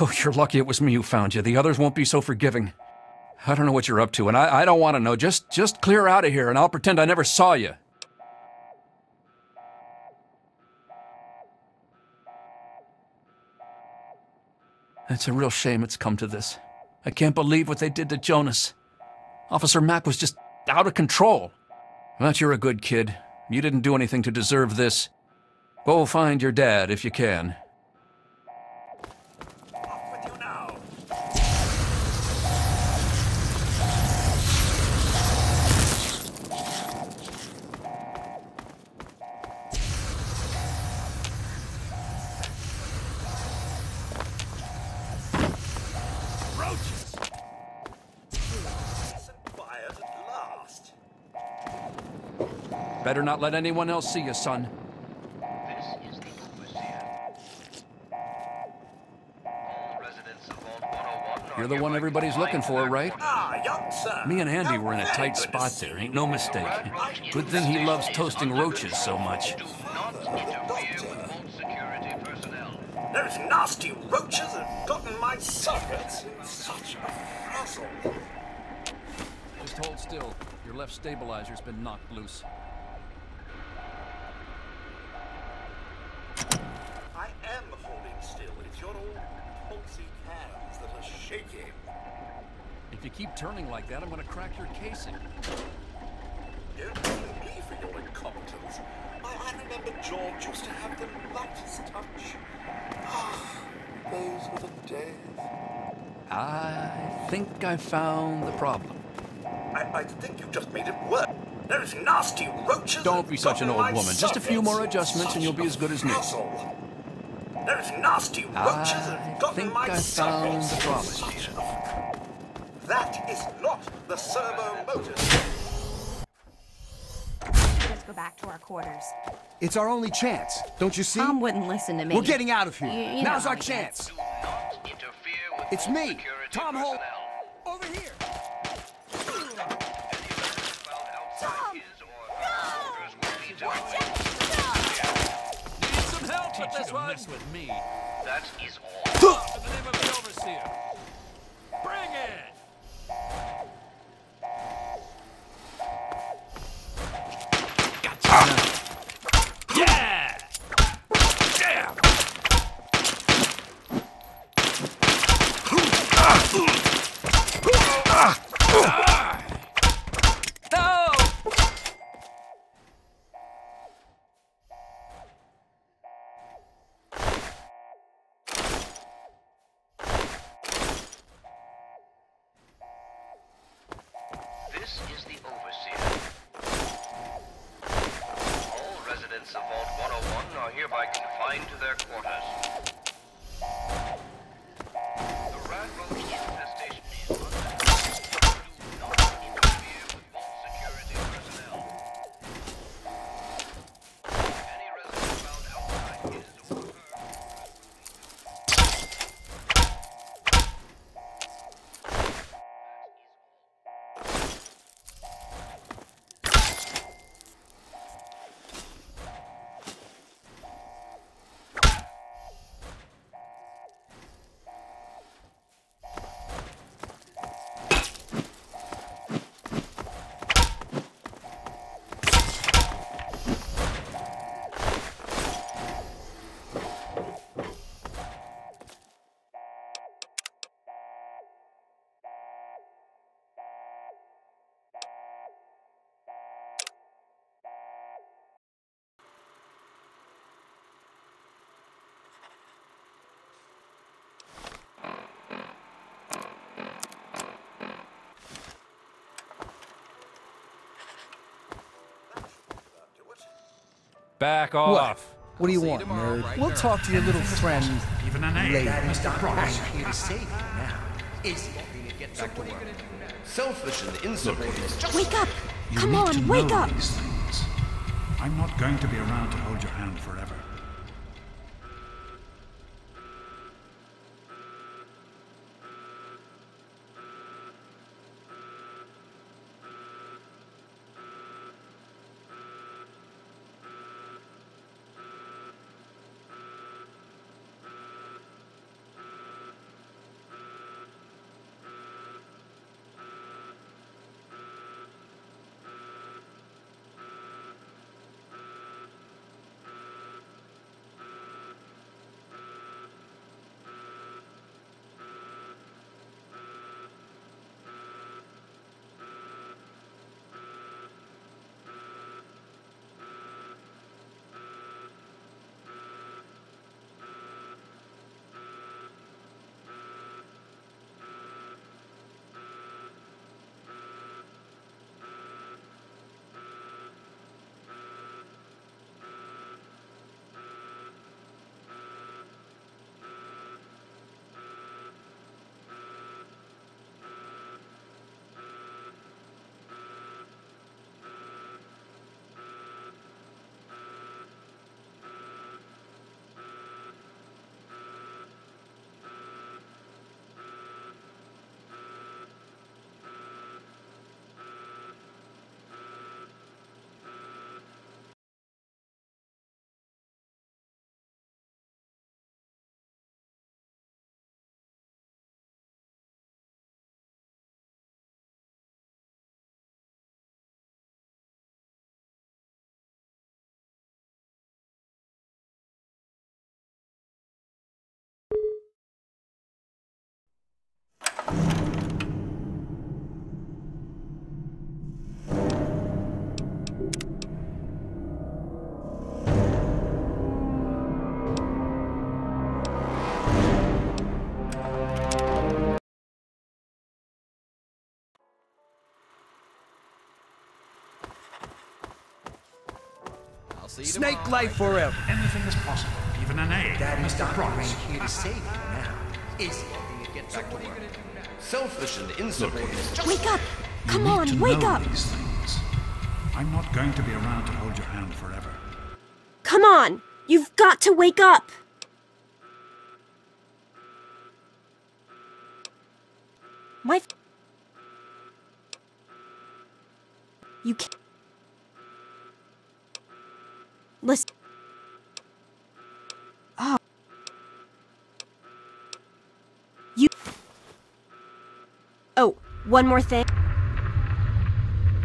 Oh, you're lucky it was me who found you. The others won't be so forgiving. I don't know what you're up to, and I don't want to know. Just clear out of here, and I'll pretend I never saw you. It's a real shame it's come to this. I can't believe what they did to Jonas. Officer Mack was just out of control. But you're a good kid. You didn't do anything to deserve this. Go find your dad if you can. Better not let anyone else see you, son. This is the Overseer. All residents of Vault 101 You're the one everybody's looking for, right? Ah, young sir. Me and Andy were in a tight spot there, ain't no mistake. Good thing he loves toasting roaches so much. Do not interfere with Vault security personnel. Those nasty roaches have gotten my sockets in such a frazzle. Just hold still. Your left stabilizer's been knocked loose. I am holding still. It's your old palsy hands that are shaking. If you keep turning like that, I'm gonna crack your casing. Don't blame me for your incompetence. I remember George used to have the lightest touch. Ah, those were the days. I think I found the problem. I think you just made it worse. Those nasty roaches. Don't be such an old woman. Just a few more adjustments and you'll be as good as new. Those nasty roaches have gotten my found the problem. That is not the servo motor. go back to our quarters. It's our only chance, don't you see? Tom wouldn't listen to me. We're getting out of here. You Now's know our how he chance. gets. It's me, Tom Holt. Over here. Tom! No! Watch it! Need some help with this one? Mess with me. That is all. In the name of the overseer. Bring it! Yeah! Damn! No! This is the overseer. All residents of Vault 101 are hereby confined to their quarters. The rat roach infestation is under control. Do not interfere with Vault security personnel. Any resident found outside his or her Back off. What do you want, nerd? We'll talk to your little friend Even an A, later. Mr. Price. Here to save you now. Get back to work. Selfish and insubordinate. Wake up! You Come need on, to wake know up! these things. I'm not going to be around to hold your hand forever. See you Snake tomorrow. life forever. Anything is possible, even an A, Mr. Price. Here to save you now. Is Get back to work. Selfish and insubordinate. Wake up! You Come need on, to wake know up! these things. I'm not going to be around to hold your hand forever. Come on! You've got to wake up! You can't... Listen... Oh. You... Oh, one more thing.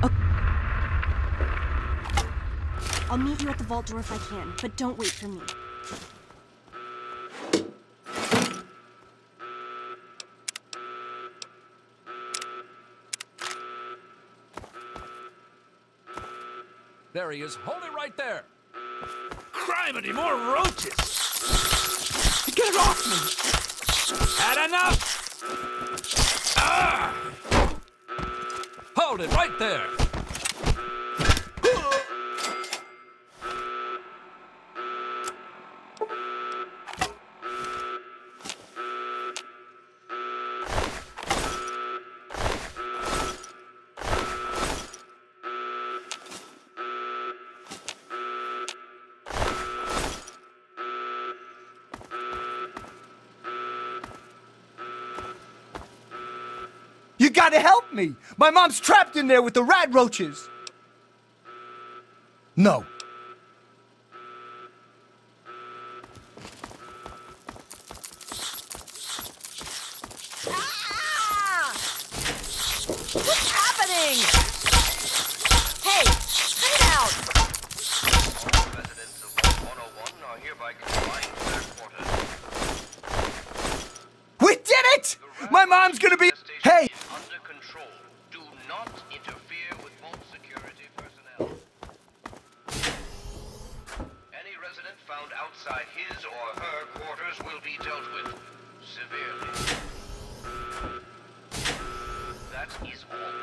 Oh. I'll meet you at the vault door if I can, but don't wait for me. There he is. Hold it right there. Criminy, more roaches. Get it off me. Had enough? Ah! Hold it right there. You gotta help me! My mom's trapped in there with the rat roaches! No. Ah! What's happening? Hey, cut it out! All residents of Vault 101 are hereby confined to their quarters. We did it! My mom's gonna be... Hey! Under control. Do not interfere with vault security personnel. Any resident found outside his or her quarters will be dealt with severely. That is all.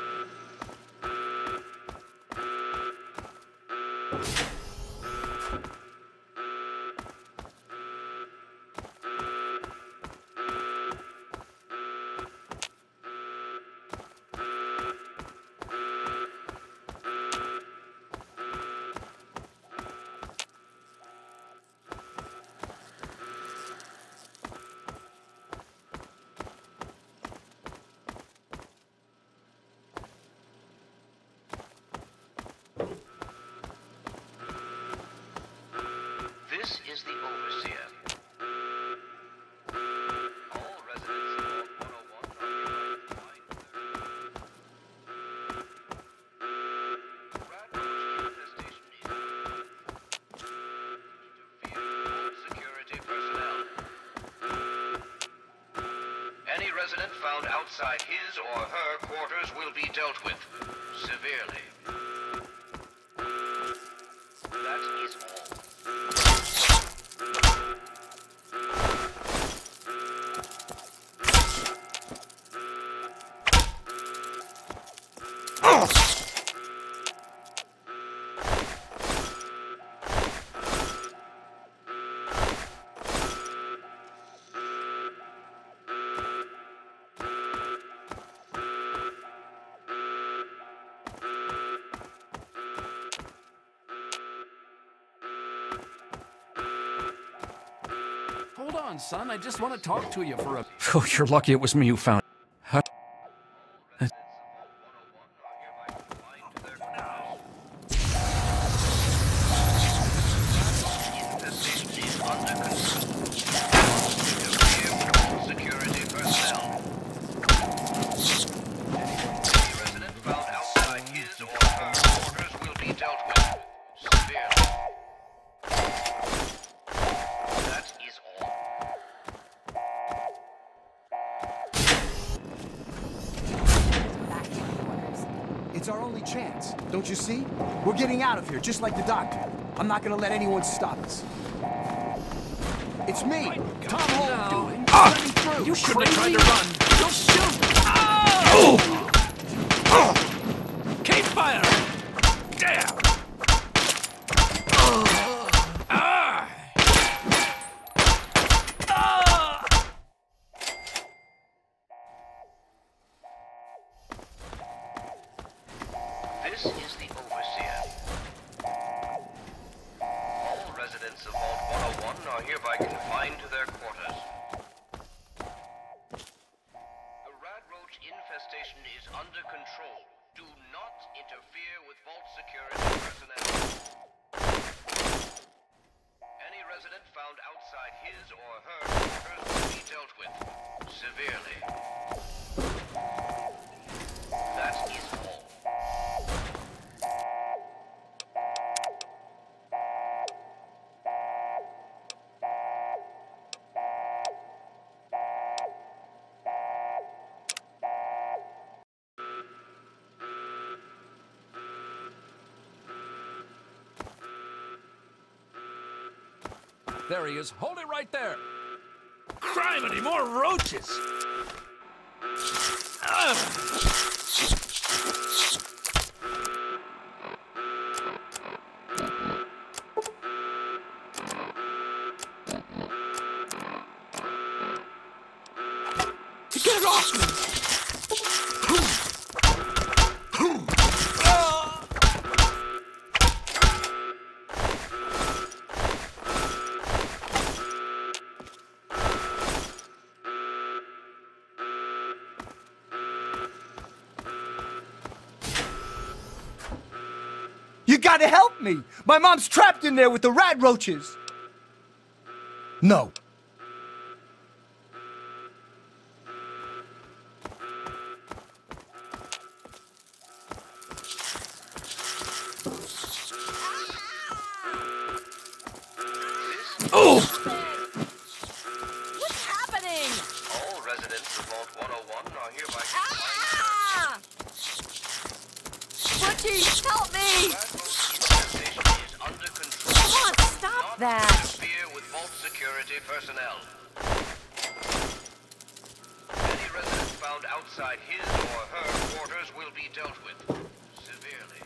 This is the overseer. All residents of Vault 101 are hereby confined to their rat roach infestation is interfere with vault security personnel. Any resident found outside his or her quarters will be dealt with severely. That is all. Hold on, son. I just want to talk to you for a... Oh, you're lucky it was me who found... Huh? Security personnel. Any resident found outside his or her quarters will be dealt with severely. That is all. It's our only chance, don't you see? We're getting out of here, just like the doctor. I'm not gonna let anyone stop us. It's me, Tom Holt. Let me through. You shouldn't have tried to run. You'll shoot. Oh! Cape fire! Damn! Ah! This is the overseer. found outside his or her quarters will be dealt with severely. That is all. There he is. Hold it right there. Criminy, more roaches. Get it off me! You gotta help me! My mom's trapped in there with the rat roaches! No. Oh! What's happening? All residents of Vault 101 are hereby Ah! Butchie, help me! is under control. Come on, stop that! Interfere with Vault security personnel. Any resident found outside his or her quarters will be dealt with severely.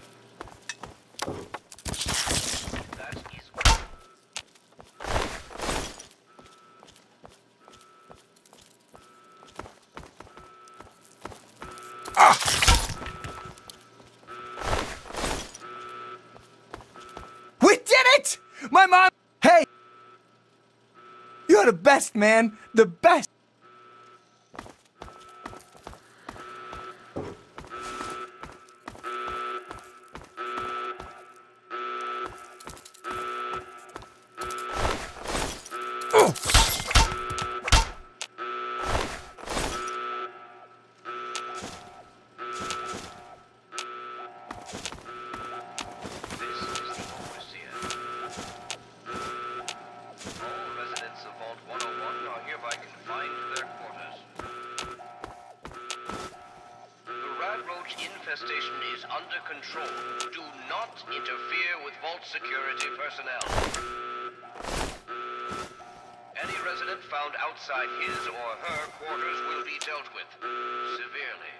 That is all. We did it! My mom... Hey! You're the best, man. The best. Infestation is under control. Do not interfere with Vault security personnel. Any resident found outside his or her quarters will be dealt with severely.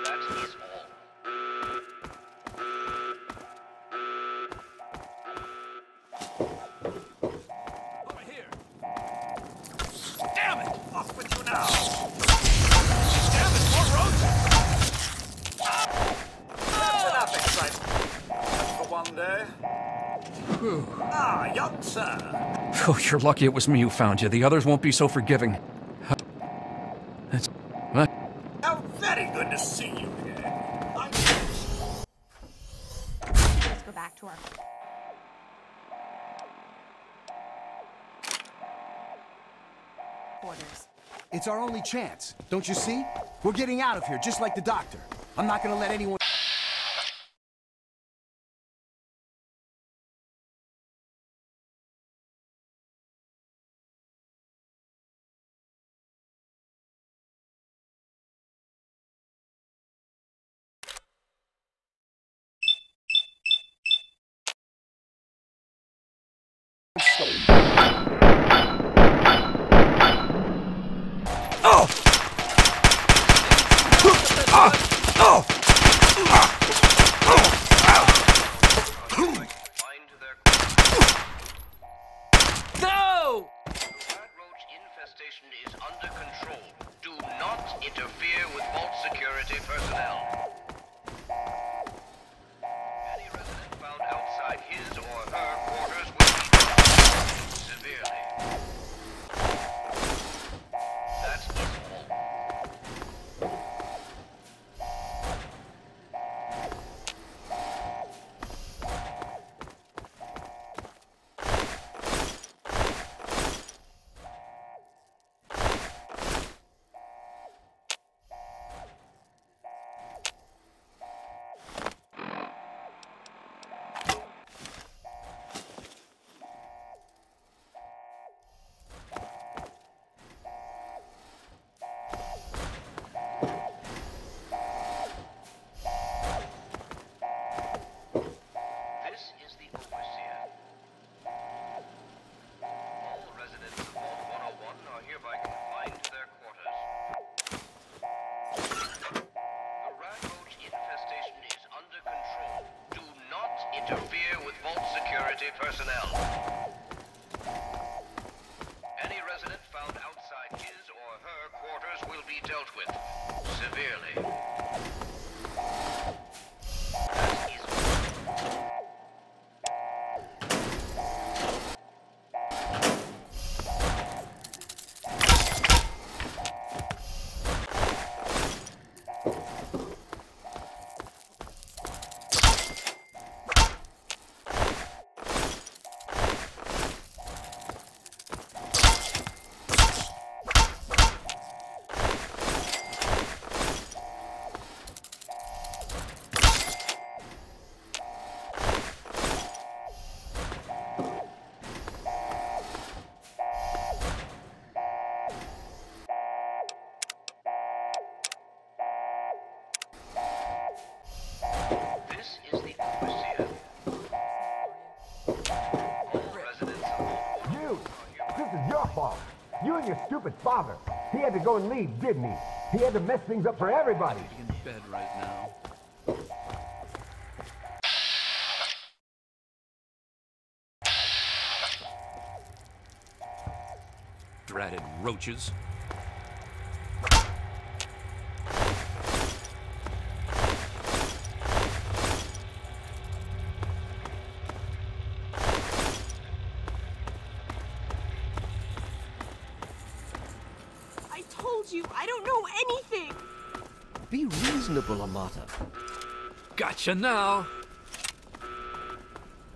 That is all. Over here. Damn it! Off with you now! Damn it, more roaches! That's enough excitement. Just for one day. Ah, young sir. Oh, you're lucky it was me who found you. The others won't be so forgiving. That's... What? How very good to see you here. Let's go back to our... quarters. It's our only chance. Don't you see? We're getting out of here, just like the doctor. I'm not gonna let anyone... No! Rat roach infestation is under control. Do not interfere with Vault security personnel. Any resident found outside his or her quarters will be dealt with severely. That is all. interfere with vault security personnel. Any resident found outside his or her quarters will be dealt with severely. You and your stupid father. He had to go and leave, didn't he? He had to mess things up for everybody. In bed right now. Dratted roaches. I don't know anything! Be reasonable, Amata. Gotcha now.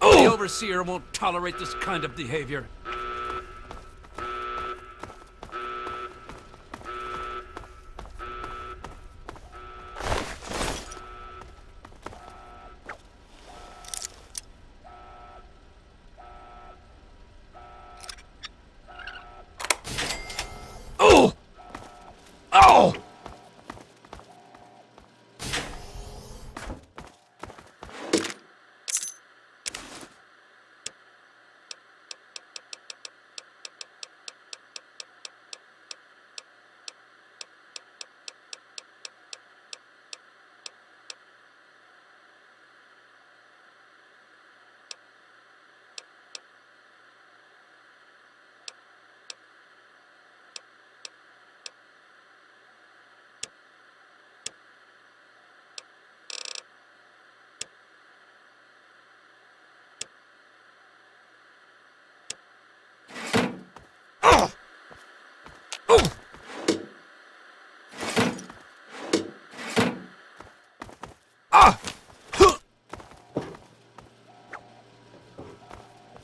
The Overseer won't tolerate this kind of behavior. Oh! Oh!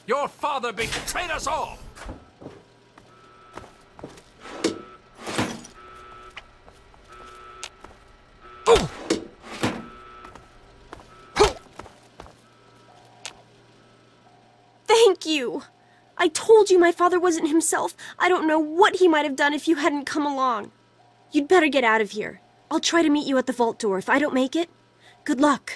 Your father betrayed us all! Thank you! I told you my father wasn't himself. I don't know what he might have done if you hadn't come along. You'd better get out of here. I'll try to meet you at the vault door. If I don't make it, good luck.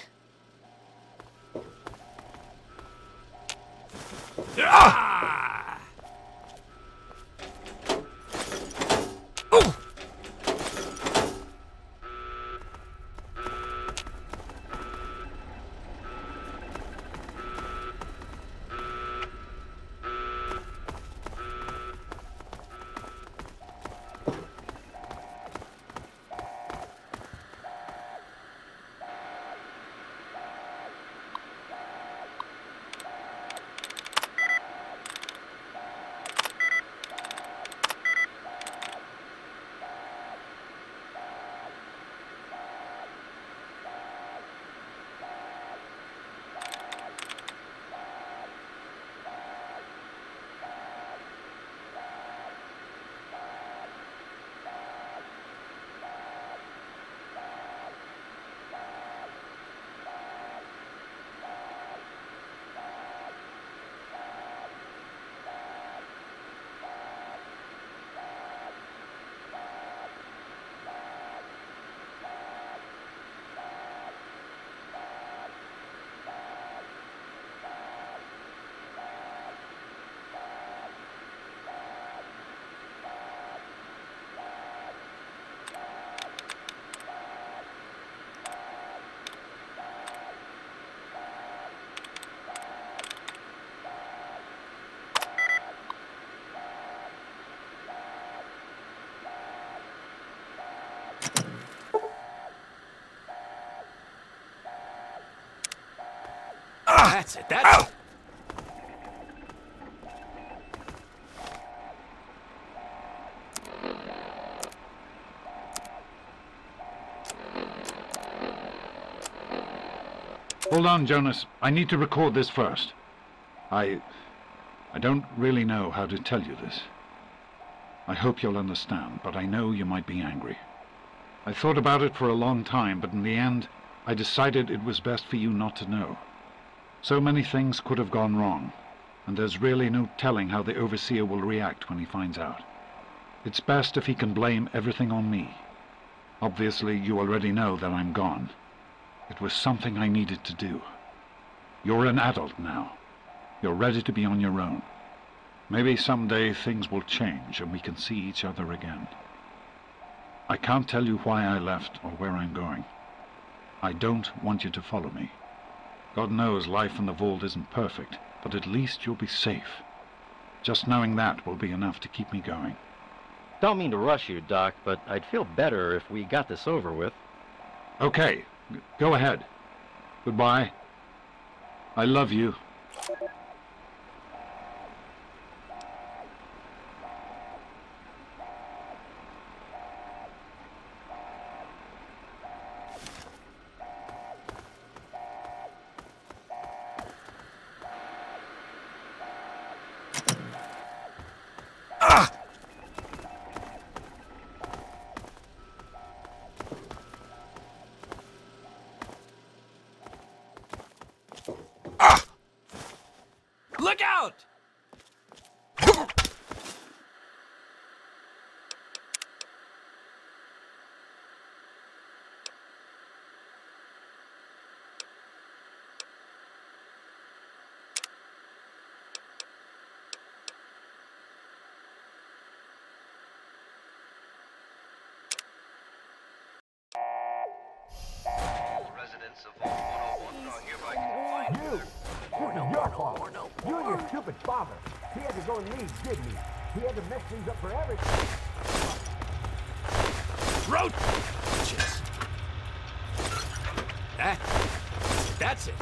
That's it, that's it. Hold on, Jonas. I need to record this first. I don't really know how to tell you this. I hope you'll understand, but I know you might be angry. I thought about it for a long time, but in the end, I decided it was best for you not to know. So many things could have gone wrong, and there's really no telling how the Overseer will react when he finds out. It's best if he can blame everything on me. Obviously, you already know that I'm gone. It was something I needed to do. You're an adult now. You're ready to be on your own. Maybe someday things will change and we can see each other again. I can't tell you why I left or where I'm going. I don't want you to follow me. God knows life in the vault isn't perfect, but at least you'll be safe. Just knowing that will be enough to keep me going. Don't mean to rush you, Doc, but I'd feel better if we got this over with. Okay, go ahead. Goodbye. I love you. Look out! Residents of Vault 101 are hereby confined to their... Your fault. You and your stupid father. He had to go and leave, didn't he? He had to mess things up for everything. Roaches! That's it.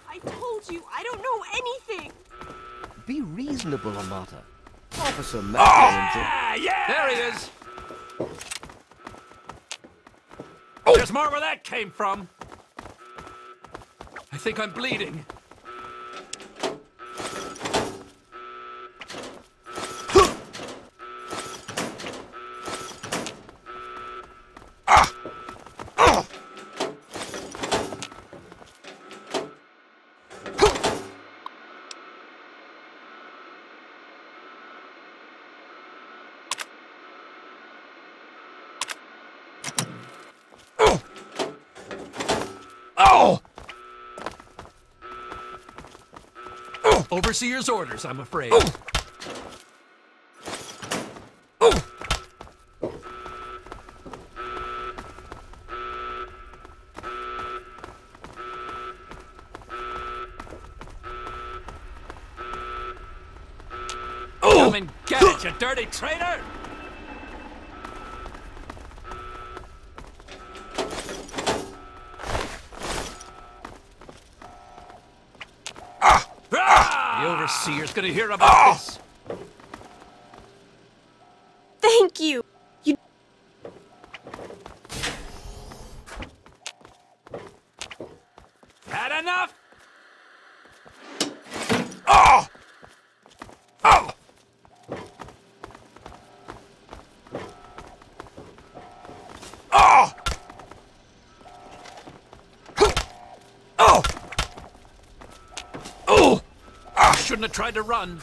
I told you, I don't know anything. Be reasonable, Amata. Officer Matthew. Yeah! There he is! There's more where that came from. I think I'm bleeding. Overseer's orders, I'm afraid. Come and get it, you dirty traitor! The Overseer's gonna hear about this. Thank you. You... Had enough? Shouldn't have tried to run.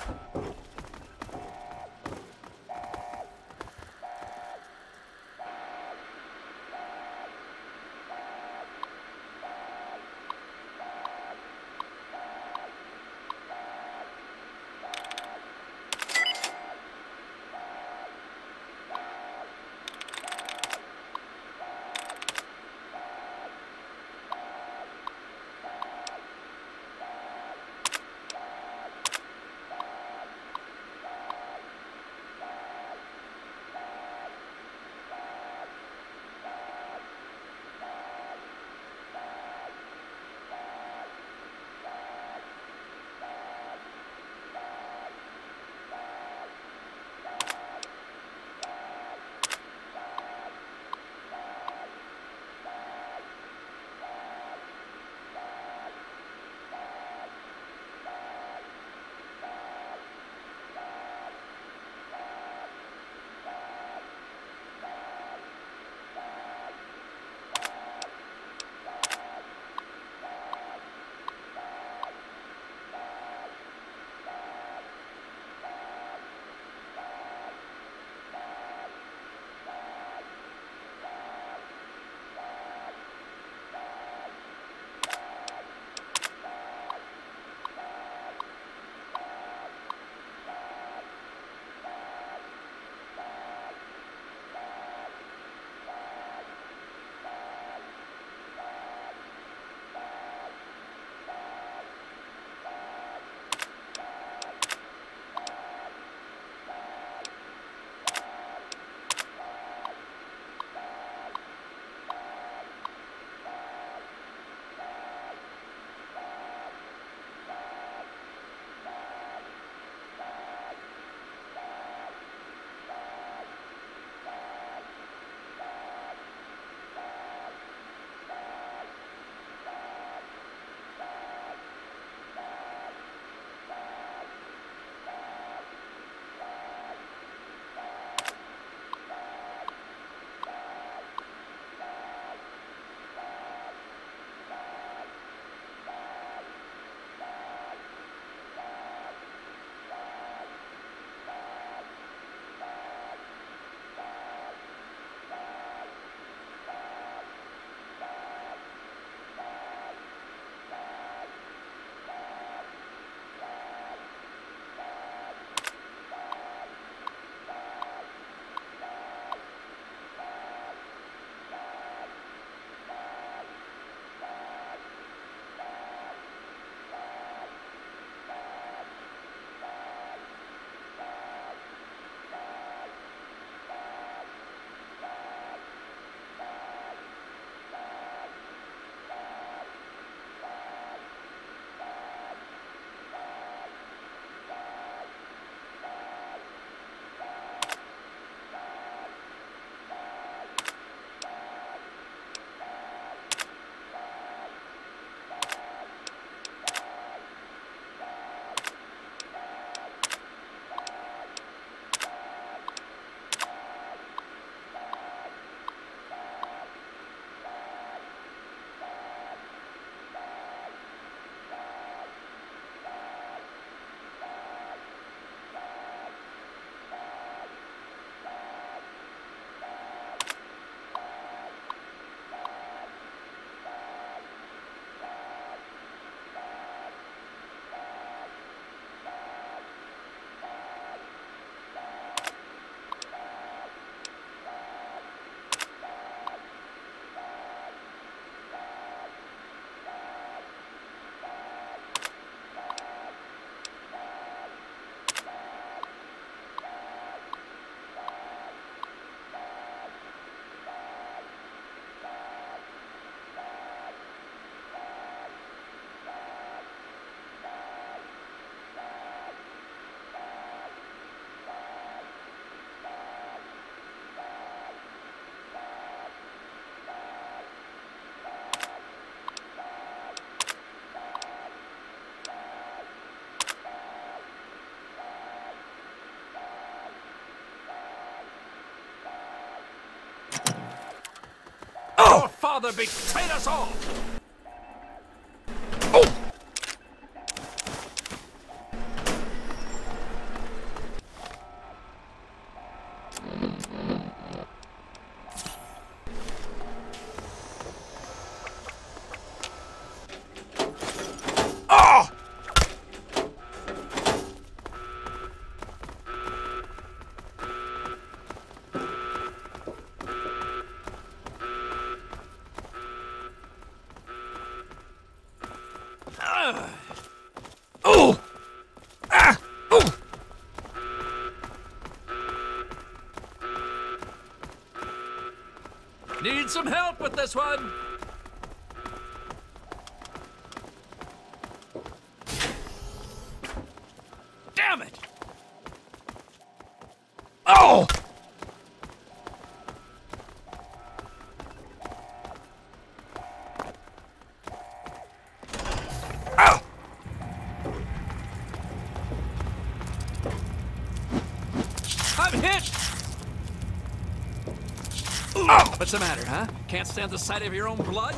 father betrayed us all! Need some help with this one? Damn it! Oh! Ow! I'm hit! Oh! What's the matter, huh? Can't stand the sight of your own blood?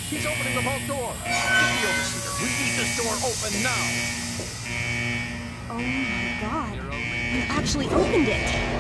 He's opening the vault door. Get the overseer. We need this door open now. Oh my god. You actually opened it.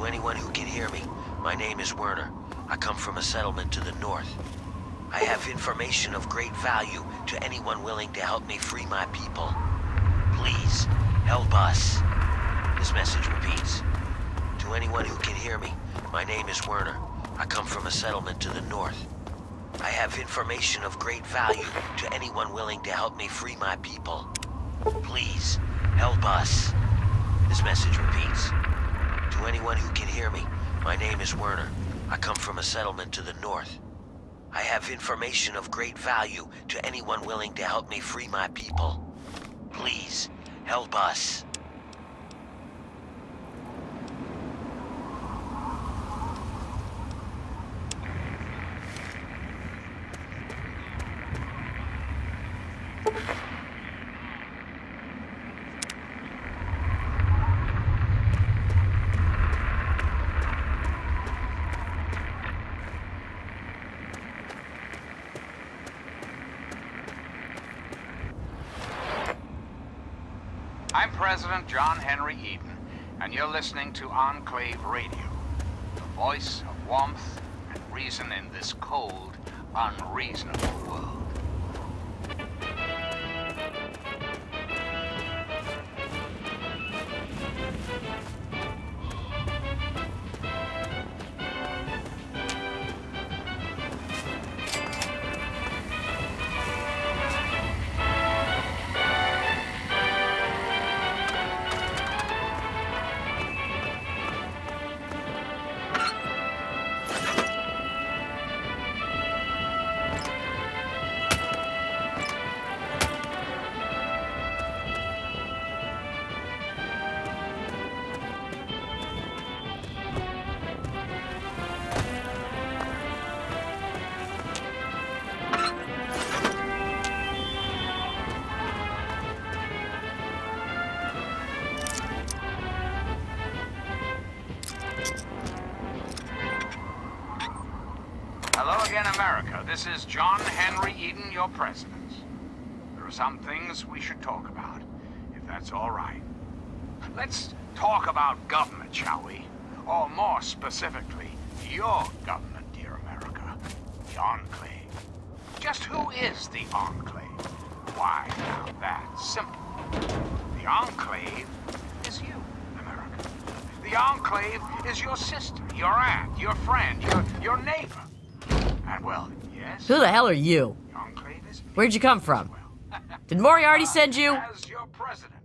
To anyone who can hear me, my name is Werner. I come from a settlement to the north. I have information of great value to anyone willing to help me free my people. Please, help us. This message repeats. To anyone who can hear me, my name is Werner. I come from a settlement to the north. I have information of great value to anyone willing to help me free my people. Please, help us. This message repeats. To anyone who can hear me, my name is Werner. I come from a settlement to the north. I have information of great value to anyone willing to help me free my people. Please, help us. I'm President John Henry Eden, and you're listening to Enclave Radio, the voice of warmth and reason in this cold, unreasonable world. Hello again, America. This is John Henry Eden, your president. There are some things we should talk about, if that's all right. Let's talk about government, shall we? Or more specifically, your government, dear America. The Enclave. Just who is the Enclave? Why, now that's simple. The Enclave is you, America. The Enclave is your sister, your aunt, your friend, your neighbor. And well, yes. Who the hell are you? Where'd you come from? Did Moriarty send you? As your president,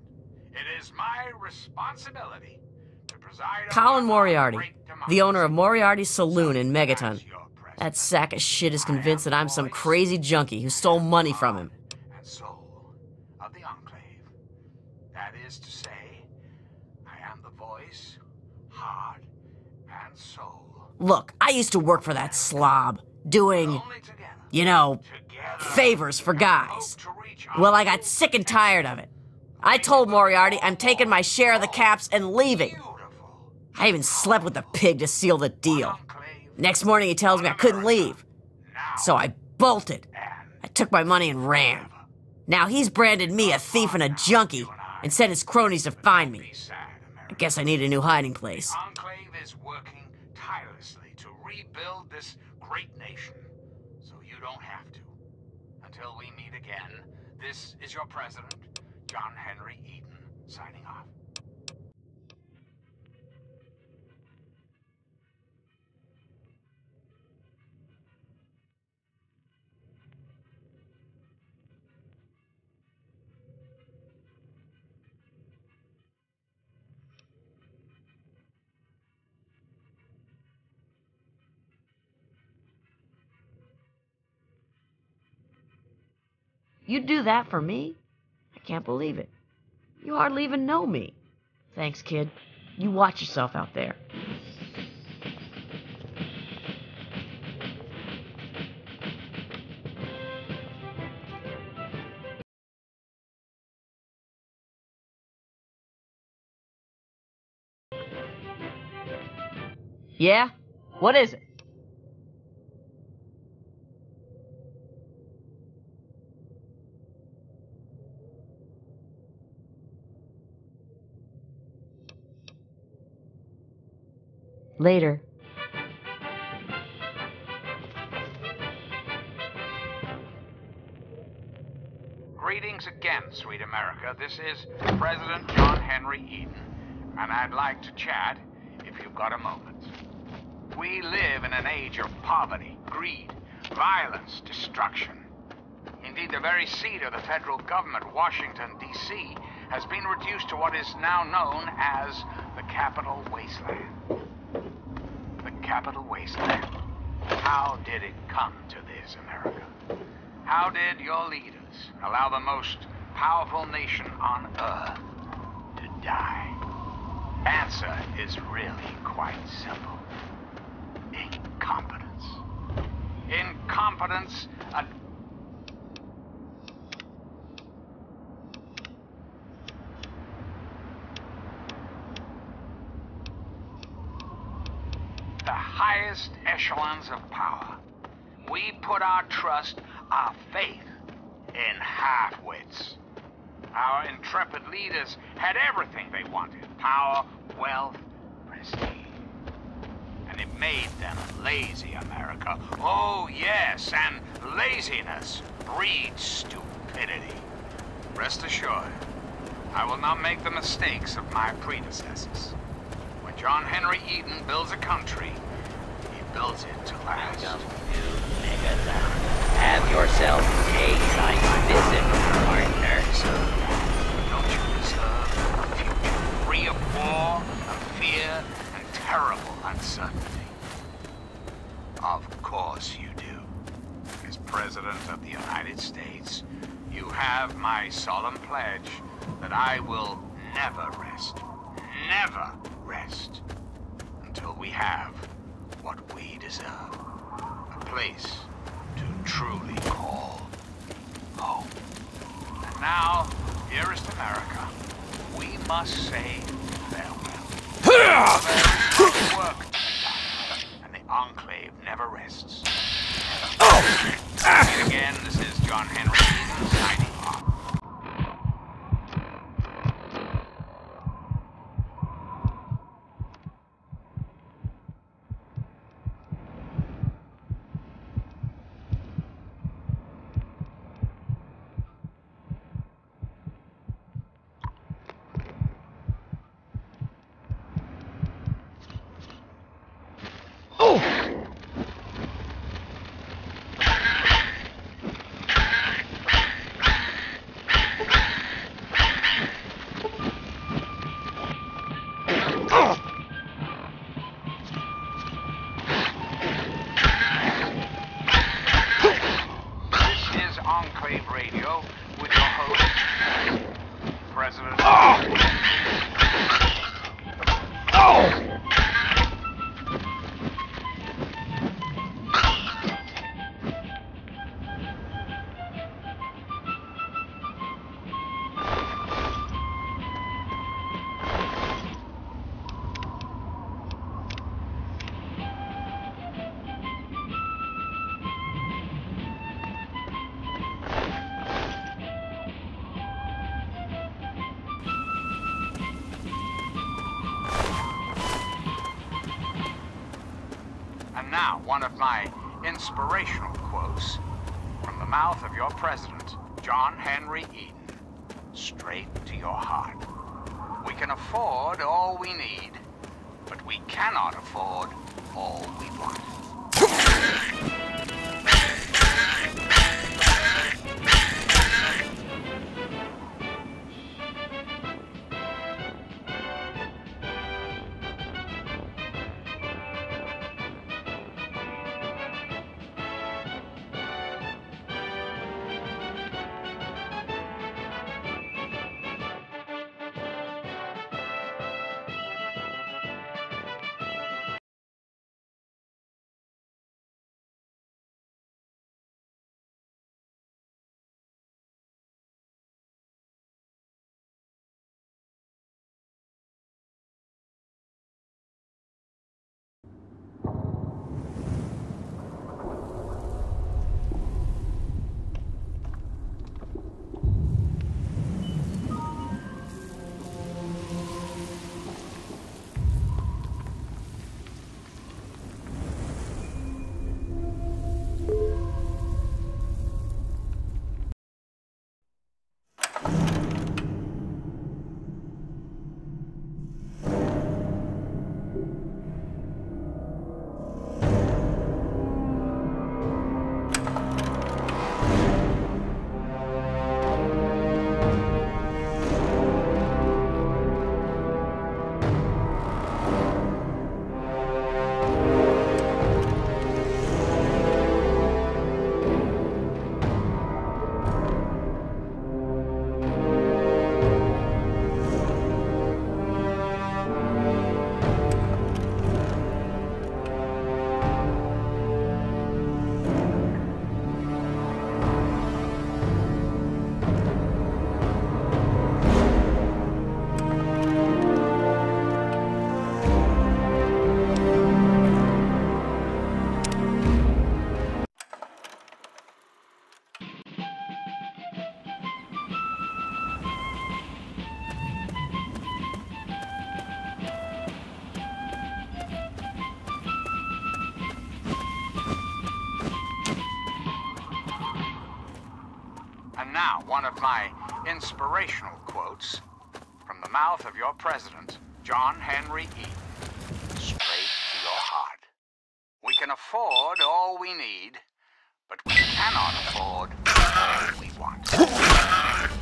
it is my responsibility to preside Colin Moriarty, the owner of Moriarty's Saloon in Megaton. That sack of shit is convinced that I'm some crazy junkie who stole money from him. and soul of the Enclave. That is to say, I am the voice, heart, and soul. Look, I used to work for that slob, doing, you know, favors for guys. Well, I got sick and tired of it. I told Moriarty I'm taking my share of the caps and leaving. I even slept with the pig to seal the deal. Next morning he tells me I couldn't leave. So I bolted. I took my money and ran. Now he's branded me a thief and a junkie and sent his cronies to find me. I guess I need a new hiding place. Enclave is working tirelessly to rebuild this great nation, so you don't have to. Until we meet again, this is your president, John Henry Eden, signing off. You'd do that for me? I can't believe it. You hardly even know me. Thanks, kid. You watch yourself out there. Yeah? What is it? Later. Greetings again, sweet America. This is President John Henry Eden, and I'd like to chat if you've got a moment. We live in an age of poverty, greed, violence, destruction. Indeed, the very seat of the federal government, Washington, D.C., has been reduced to what is now known as the Capital Wasteland. The Capital Wasteland. How did it come to this, America? How did your leaders allow the most powerful nation on Earth to die? Answer is really quite simple. Incompetence. Incompetence, the highest echelons of power. We put our trust, our faith, in half-wits. Our intrepid leaders had everything they wanted. Power, wealth, prestige. And it made them lazy, America. Oh, yes, and laziness breeds stupidity. Rest assured, I will not make the mistakes of my predecessors. When John Henry Eden builds a country, he builds it to last. Have yourself a nice visit, partners. Don't you deserve a future free of war, of fear, and terrible uncertainty? Of course you do. As President of the United States, you have my solemn pledge that I will never rest, until we have what we deserve. A place to truly call home. And now, dearest America, we must say farewell. There is much work to be done, and the Enclave never rests. And again, this is John Henry Eden signing off. Enclave Radio with your host, President. And now, one of my inspirational quotes from the mouth of your president, John Henry Eden, straight to your heart. We can afford all we need, but we cannot afford all we want. Now, one of my inspirational quotes from the mouth of your president, John Henry Eaton, straight to your heart. We can afford all we need, but we cannot afford all we want.